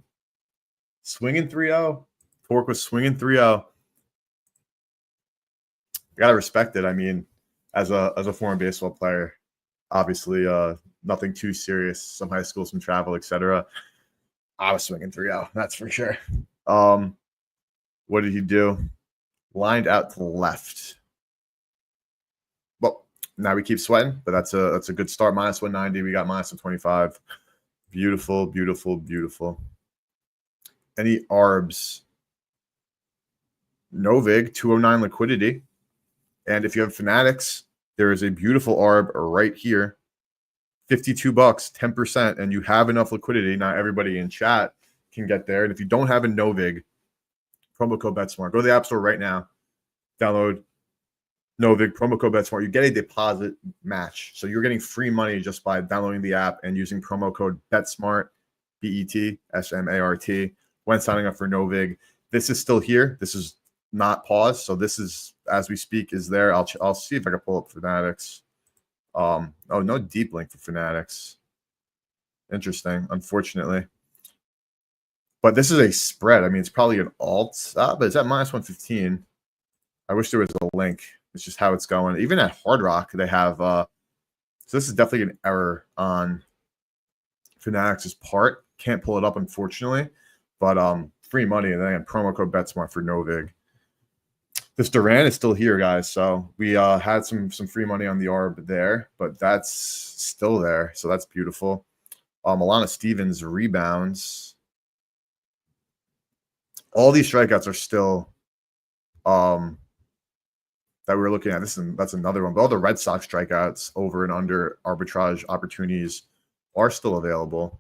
3-0. Torque was swinging 3-0. Gotta respect it. I mean, as a former baseball player, obviously, nothing too serious. Some high school, some travel, etc. I was swinging 3-0, that's for sure. What did he do? Lined out to the left. Well, now we keep sweating, but that's a good start. Minus 190. We got minus 125. Beautiful, beautiful, beautiful. Any ARBs? No VIG, 209 liquidity. And if you have Fanatics, there is a beautiful ARB right here. $52, 10%, and you have enough liquidity. Not everybody in chat can get there. And if you don't have a no VIG, promo code BetSmart. Go to the App Store right now. Download no VIG, promo code BetSmart. You get a deposit match. So you're getting free money just by downloading the app and using promo code BetSmart, BETSMART, when signing up for no VIG. This is still here. This is not paused. So this is, as we speak, is there. I'll see if I can pull up Fanatics. Oh, no deep link for Fanatics. Interesting, unfortunately. But this is a spread. I mean, it's probably an alt, but it's at minus 115. I wish there was a link. It's just how it's going. Even at Hard Rock, they have so this is definitely an error on Fanatics' part. Can't pull it up, unfortunately. But free money, and then promo code BetSmart for no VIG. This Duran is still here, guys. So we had some free money on the ARB there, but that's still there. So that's beautiful. Alana Stevens rebounds. All these strikeouts are still that we're looking at. That's another one. But all the Red Sox strikeouts over and under arbitrage opportunities are still available.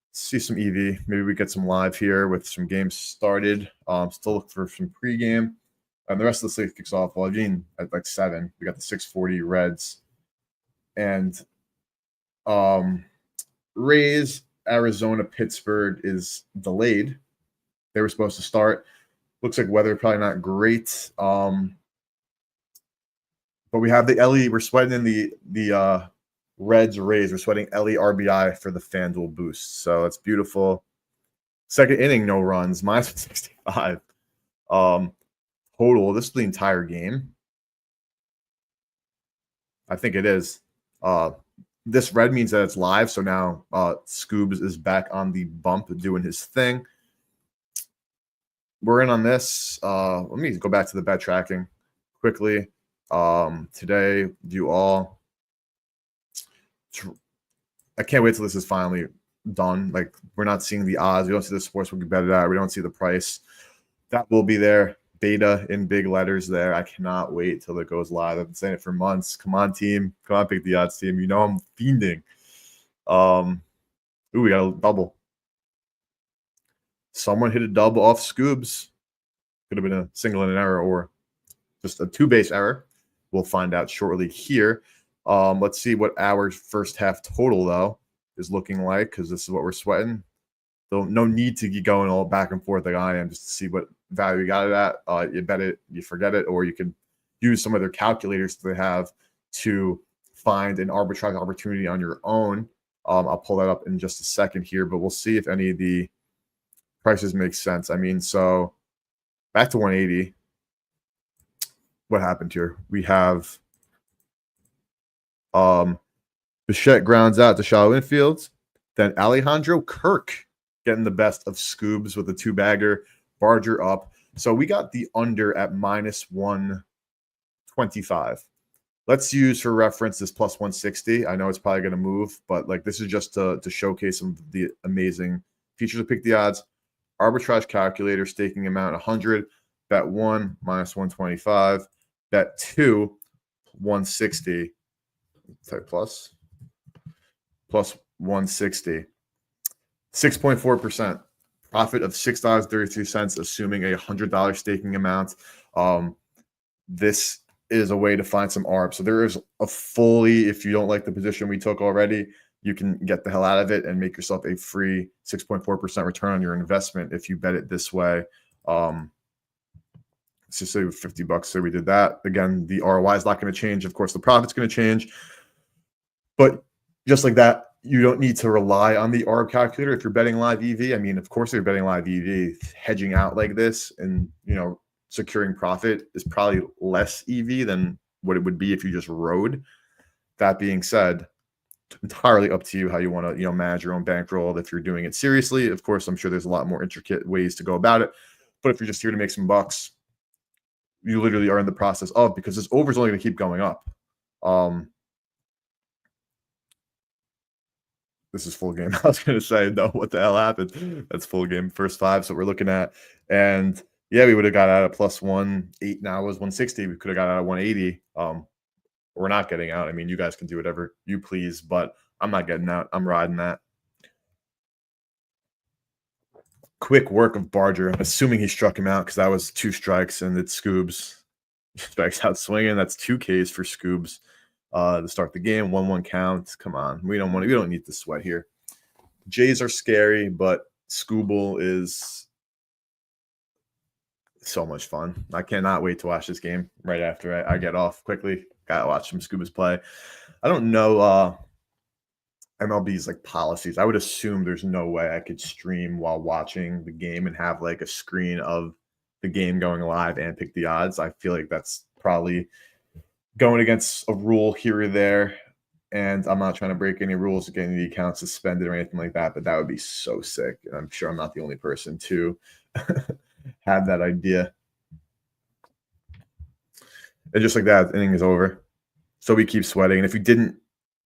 Let's see some EV. Maybe we get some live here with some games started. Still look for some pregame. And the rest of the slate kicks off. Well, again, at like 7, we got the 640 Reds. And Rays, Arizona, Pittsburgh is delayed. They were supposed to start. Looks like weather probably not great. But we have the Ellie. We're sweating in the Reds Rays. We're sweating Ellie RBI for the FanDuel boost. So it's beautiful. Second inning, no runs. Minus 65. Total. This is the entire game. I think it is. This red means that it's live. So now Scoobs is back on the bump doing his thing. We're in on this. Let me go back to the bet tracking quickly. Today, do all. I can't wait till this is finally done. Like, we're not seeing the odds. We don't see the sportsbook you bet it at. We don't see the price. That will be there. Beta in big letters there. I cannot wait till it goes live. I've been saying it for months. Come on, team. Come on, Pick the Odds team. You know I'm fiending. Ooh, we got a double. Someone hit a double off Scoobs. Could have been a single and an error or just a 2-base error. We'll find out shortly here. Let's see what our first half total, though, is looking like, because this is what we're sweating. So no need to keep going all back and forth like I am, just to see what value you got it at. You bet it, you forget it, or you can use some of their calculators that they have to find an arbitrage opportunity on your own. I'll pull that up in just a second here, but we'll see if any of the prices make sense. I mean, so back to 180. What happened here? We have Bichette grounds out to shallow infields. Then Alejandro Kirk getting the best of Scoobs with a 2-bagger. Barger up. So we got the under at minus 125. Let's use for reference this plus 160. I know it's probably going to move, but like this is just to showcase some of the amazing features of Pick the Odds. Arbitrage calculator, staking amount 100. Bet 1 minus 125. Bet 2 160. Type plus 160. 6.4%. Profit of $6.32, assuming a $100 staking amount. This is a way to find some ARB. So there is a fully, if you don't like the position we took already, you can get the hell out of it and make yourself a free 6.4% return on your investment if you bet it this way. Let's just say with 50 bucks, say we did that. Again, the ROI is not going to change. Of course, the profit's going to change. But just like that, you don't need to rely on the ARB calculator if you're betting live EV. I mean, of course, if you're betting live EV, hedging out like this and, securing profit is probably less EV than what it would be if you just rode. That being said, entirely up to you how you want to, manage your own bankroll. If you're doing it seriously, of course, I'm sure there's a lot more intricate ways to go about it. But if you're just here to make some bucks, you literally are in the process of, because this over is only going to keep going up. This is full game. I was going to say, no, what the hell happened? That's full game, first 5. So we're looking at, and yeah, we would have got out at plus 108. Now it was 160. We could have got out at 180. We're not getting out. I mean, you guys can do whatever you please, but I'm not getting out. I'm riding that. Quick work of Barger. I'm assuming he struck him out because that was 2 strikes, and it's Scoobs. Strikes out swinging. That's 2 Ks for Scoobs to start the game. 1-1 count. Come on, we don't need to sweat here. Jays are scary, but Scooble is so much fun. I cannot wait to watch this game right after I get off quickly. Gotta watch some Scooba's play. I don't know MLB's like policies. I would assume there's no way I could stream while watching the game and have like a screen of the game going live and pick the odds. I feel like that's probably going against a rule here or there. And I'm not trying to break any rules of getting the account suspended or anything like that, but that would be so sick. And I'm sure I'm not the only person to have that idea. And just like that, the inning is over. So we keep sweating. And if we didn't,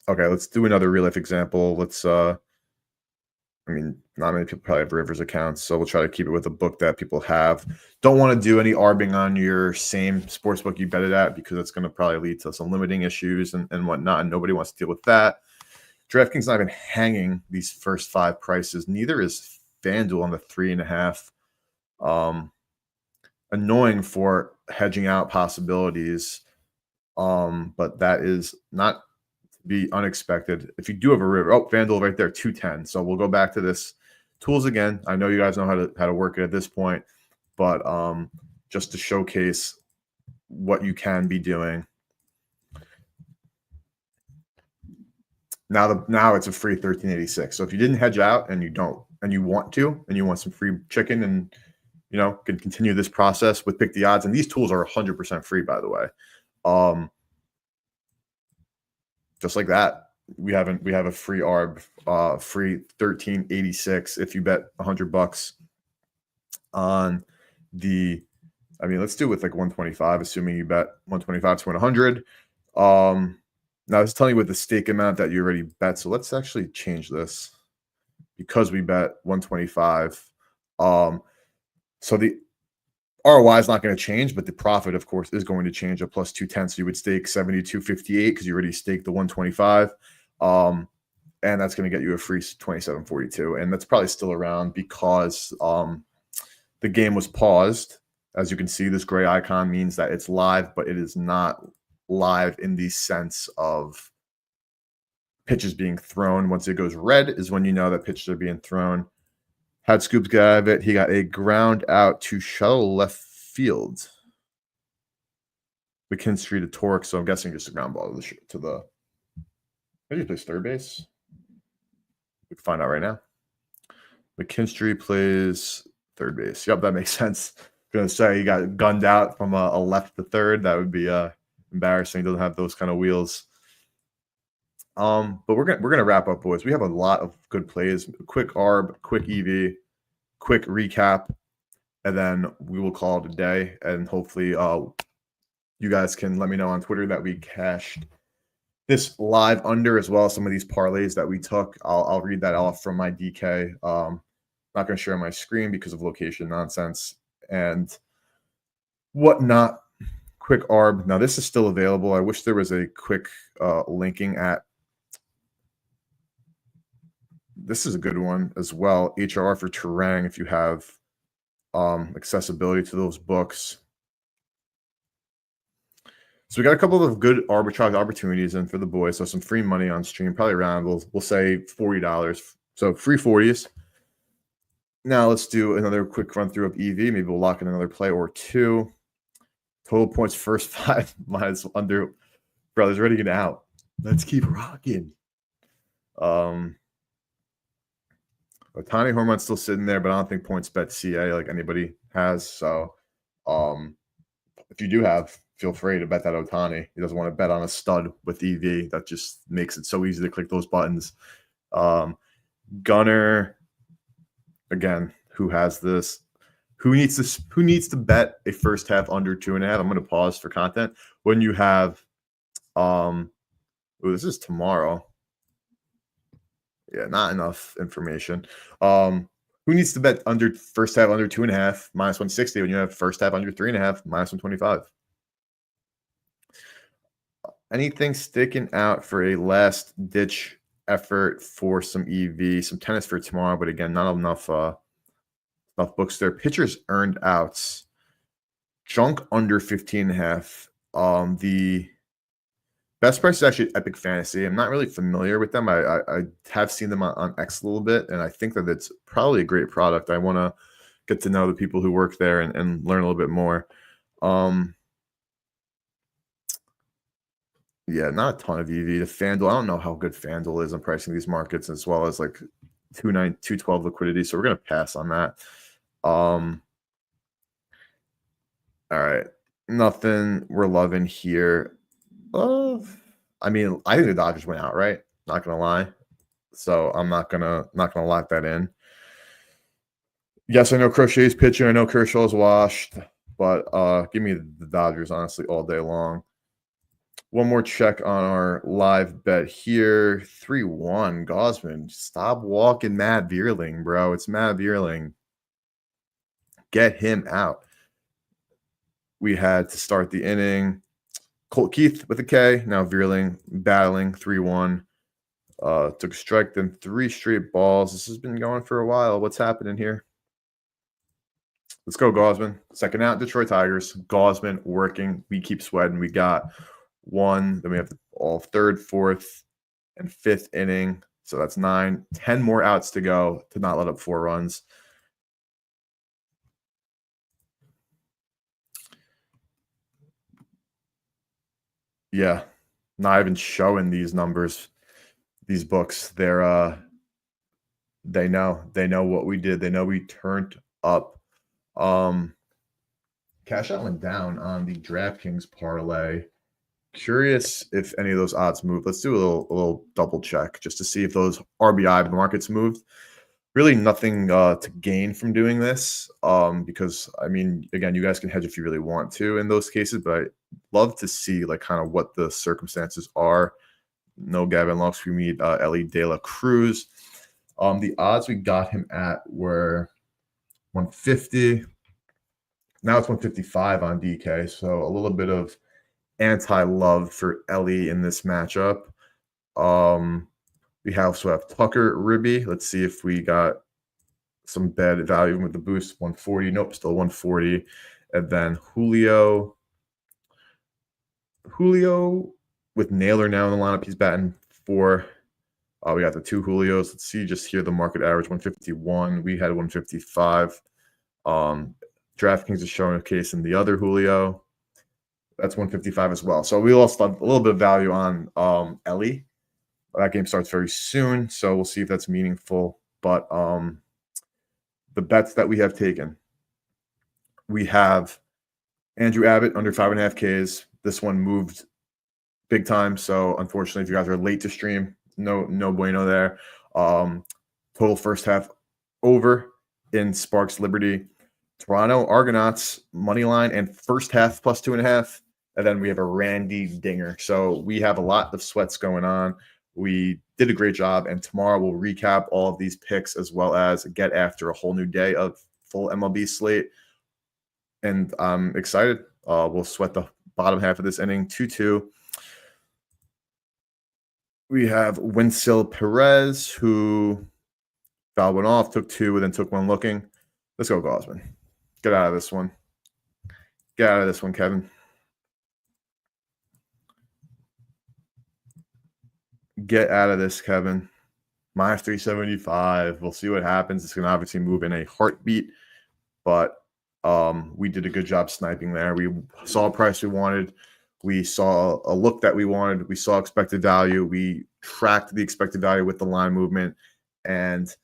okay, let's do another real life example. Let's, not many people probably have Rivers accounts, so we'll try to keep it with a book that people have. Don't want to do any arbing on your same sports book you bet it at, because it's going to probably lead to some limiting issues and whatnot, and nobody wants to deal with that. DraftKings not even hanging these first 5 prices. Neither is FanDuel on the 3.5. Annoying for hedging out possibilities, but that is not to be unexpected. If you do have a river, FanDuel right there, 210. So we'll go back to this tools again. I know you guys know how to work it at this point, but just to showcase what you can be doing. Now it's a free 1386. So if you didn't hedge out and you want some free chicken and can continue this process with Pick the Odds. And these tools are 100% free, by the way. Just like that, we have a free ARB, free 1386 if you bet $100 on the. Let's do it with like 125, assuming you bet 125 to win 100. Now it's telling you with the stake amount that you already bet. So let's actually change this because we bet 125. So the ROI is not going to change, but the profit, of course, is going to change at plus 210. So you would stake 72.58 because you already staked the 125. And that's going to get you a free 27.42. And that's probably still around because the game was paused. As you can see, this gray icon means that it's live, but it is not live in the sense of pitches being thrown. Once it goes red is when you know that pitches are being thrown. Had Scoops get out of it. He got a ground out to shuttle left field. McKinstry to Torque, so I'm guessing just a ground ball to the. Maybe he plays third base. We can find out right now. McKinstry plays third base. Yep, that makes sense. I'm gonna say he got gunned out from a left to third. That would be embarrassing. He doesn't have those kind of wheels. But we're gonna wrap up, boys. We have a lot of good plays. Quick ARB, quick EV, quick recap, and then we will call it a day. And hopefully, you guys can let me know on Twitter that we cashed this live under, as well as some of these parlays that we took. I'll read that off from my DK. Not gonna share my screen because of location nonsense and whatnot. Quick ARB. Now this is still available. I wish there was a quick linking at. This is a good one as well. HRR for Terang if you have accessibility to those books. So we got a couple of good arbitrage opportunities in for the boys. So some free money on stream, probably around we'll say $40. So free 40s. Now let's do another quick run through of EV. Maybe we'll lock in another play or two. Total points first 5 minus under. Brothers ready to get out. Let's keep rocking. Otani Hormon's still sitting there, but I don't think points bet CA like anybody has. So if you do have, feel free to bet that Otani. He doesn't want to bet on a stud with EV. That just makes it so easy to click those buttons. Gunner, again, who has this? Who needs to bet a first half under 2.5? I'm going to pause for content. When you have, this is tomorrow. Yeah, not enough information. Who needs to bet under first half under 2.5 minus 160 when you have first half under 3.5 minus 125? Anything sticking out for a last ditch effort for some EV, some tennis for tomorrow, but again, not enough books there. Pitchers earned outs. Junk under 15.5. The best price is actually Epic Fantasy. I'm not really familiar with them. I have seen them on X a little bit, and I think that it's probably a great product. I want to get to know the people who work there and learn a little bit more. Yeah, not a ton of EV. The FanDuel, I don't know how good FanDuel is on pricing these markets, as well as like 212 liquidity. So we're going to pass on that. All right. Nothing we're loving here. I mean, I think the Dodgers went out, right? Not gonna lie. So I'm not gonna lock that in. Yes, I know Crochet's pitching. I know Kershaw's washed, but give me the Dodgers honestly all day long. One more check on our live bet here. 3-1. Gosman. Stop walking Matt Vierling, bro. It's Matt Vierling. Get him out. We had to start the inning. Colt Keith with a K. Now Vierling battling 3-1. Took a strike, then 3 straight balls. This has been going for a while. What's happening here? Let's go, Gosman. Second out, Detroit Tigers. Gosman working. We keep sweating. We got 1. Then we have all 3rd, 4th, and 5th inning. So that's 9. 10 more outs to go to not let up 4 runs. Yeah, not even showing these numbers, these books. They're they know what we did. They know we turned up. Cash out went down on the DraftKings parlay. Curious if any of those odds moved. Let's do a little double check just to see if those RBI of the markets moved. Really nothing to gain from doing this because, I mean, again, you guys can hedge if you really want to in those cases, but I love to see like kind of what the circumstances are. No Gavin Lux. We need Ellie De La Cruz. The odds we got him at were 150. Now it's 155 on DK, so a little bit of anti-love for Ellie in this matchup. We also have Tucker Ribby. Let's see if we got some bad value with the boost. 140. Nope, still 140. And then Julio with Naylor now in the lineup. He's batting 4. We got the 2 Julios. Let's see just here the market average 151. We had 155. DraftKings is showing a case in the other Julio. That's 155 as well. So we lost a little bit of value on Ellie. That game starts very soon, so we'll see if that's meaningful. But the bets that we have taken, we have Andrew Abbott under 5.5 Ks. This one moved big time, so unfortunately, if you guys are late to stream, no bueno there. Total first half over in Sparks Liberty. Toronto Argonauts money line and first half plus 2.5. And then we have a Randy Dinger. So we have a lot of sweats going on. We did a great job, and tomorrow we'll recap all of these picks as well as get after a whole new day of full MLB slate. And I'm excited. We'll sweat the bottom half of this inning, 2-2. We have Winsel Perez, who foul went off, took 2, and then took 1 looking. Let's go, Gosman. Get out of this one. Get out of this one, Kevin. Get out of this, Kevin. Minus 375. We'll see what happens. It's going to obviously move in a heartbeat, but we did a good job sniping there. We saw a price we wanted. We saw a look that we wanted. We saw expected value. We tracked the expected value with the line movement, and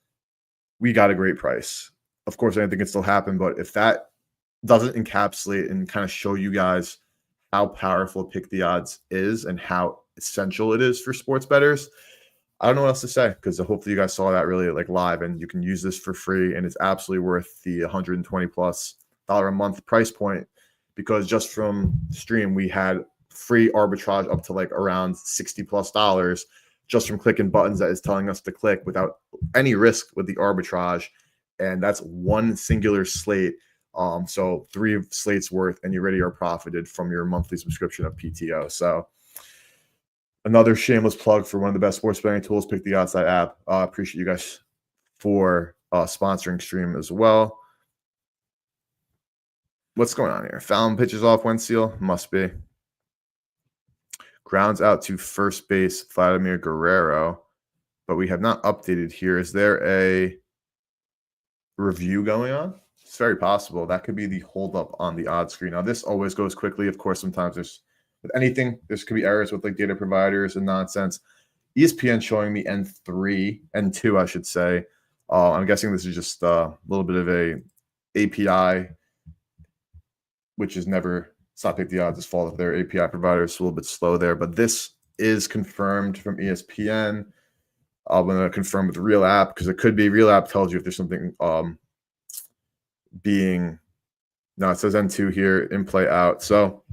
we got a great price. Of course, anything can still happen, but if that doesn't encapsulate and kind of show you guys how powerful Pick the Odds is and how essential it is for sports bettors, I don't know what else to say, because hopefully you guys saw that really like live, and you can use this for free, and it's absolutely worth the $120+ a month price point, because just from stream we had free arbitrage up to like around $60+ just from clicking buttons that is telling us to click without any risk with the arbitrage, and that's one singular slate. So 3 slates worth, and you already are profited from your monthly subscription of PTO. So another shameless plug for one of the best sports betting tools, Pick the Odds app. Appreciate you guys for sponsoring stream as well. What's going on here? Fallon pitches off Wenzel. Must be. Grounds out to first base, Vladimir Guerrero. But we have not updated here. Is there a review going on? It's very possible. That could be the holdup on the odds screen. Now, this always goes quickly. Of course, sometimes there's with anything, there's could be errors with like data providers and nonsense. ESPN showing me N2, I should say. I'm guessing this is just a little bit of a API, which is never, it's not Pick the Odds' fault if their API provider is a little bit slow there. But this is confirmed from ESPN. I'm going to confirm with the Real App, because it could be Real App tells you if there's something being, no, it says N2 here, in play out. So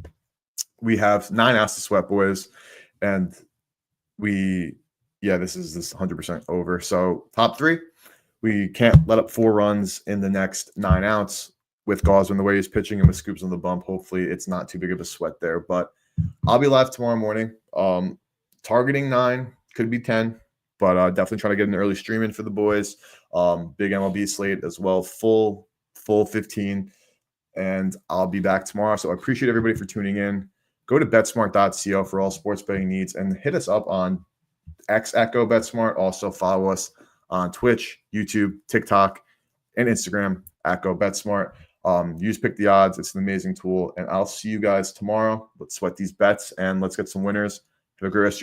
we have 9 outs to sweat, boys, and this is 100% over. So top 3, we can't let up 4 runs in the next 9 outs with Gosman the way he's pitching and with Scoops on the bump. Hopefully it's not too big of a sweat there, but I'll be live tomorrow morning. Targeting 9, could be 10, but definitely trying to get an early stream in for the boys. Big MLB slate as well, full 15, and I'll be back tomorrow. So I appreciate everybody for tuning in. Go to betsmart.co for all sports betting needs, and hit us up on X at Go BetSmart. Also follow us on Twitch, YouTube, TikTok, and Instagram at Go BetSmart. Use Pick the Odds. It's an amazing tool, and I'll see you guys tomorrow. Let's sweat these bets, and let's get some winners. Have a great rest of your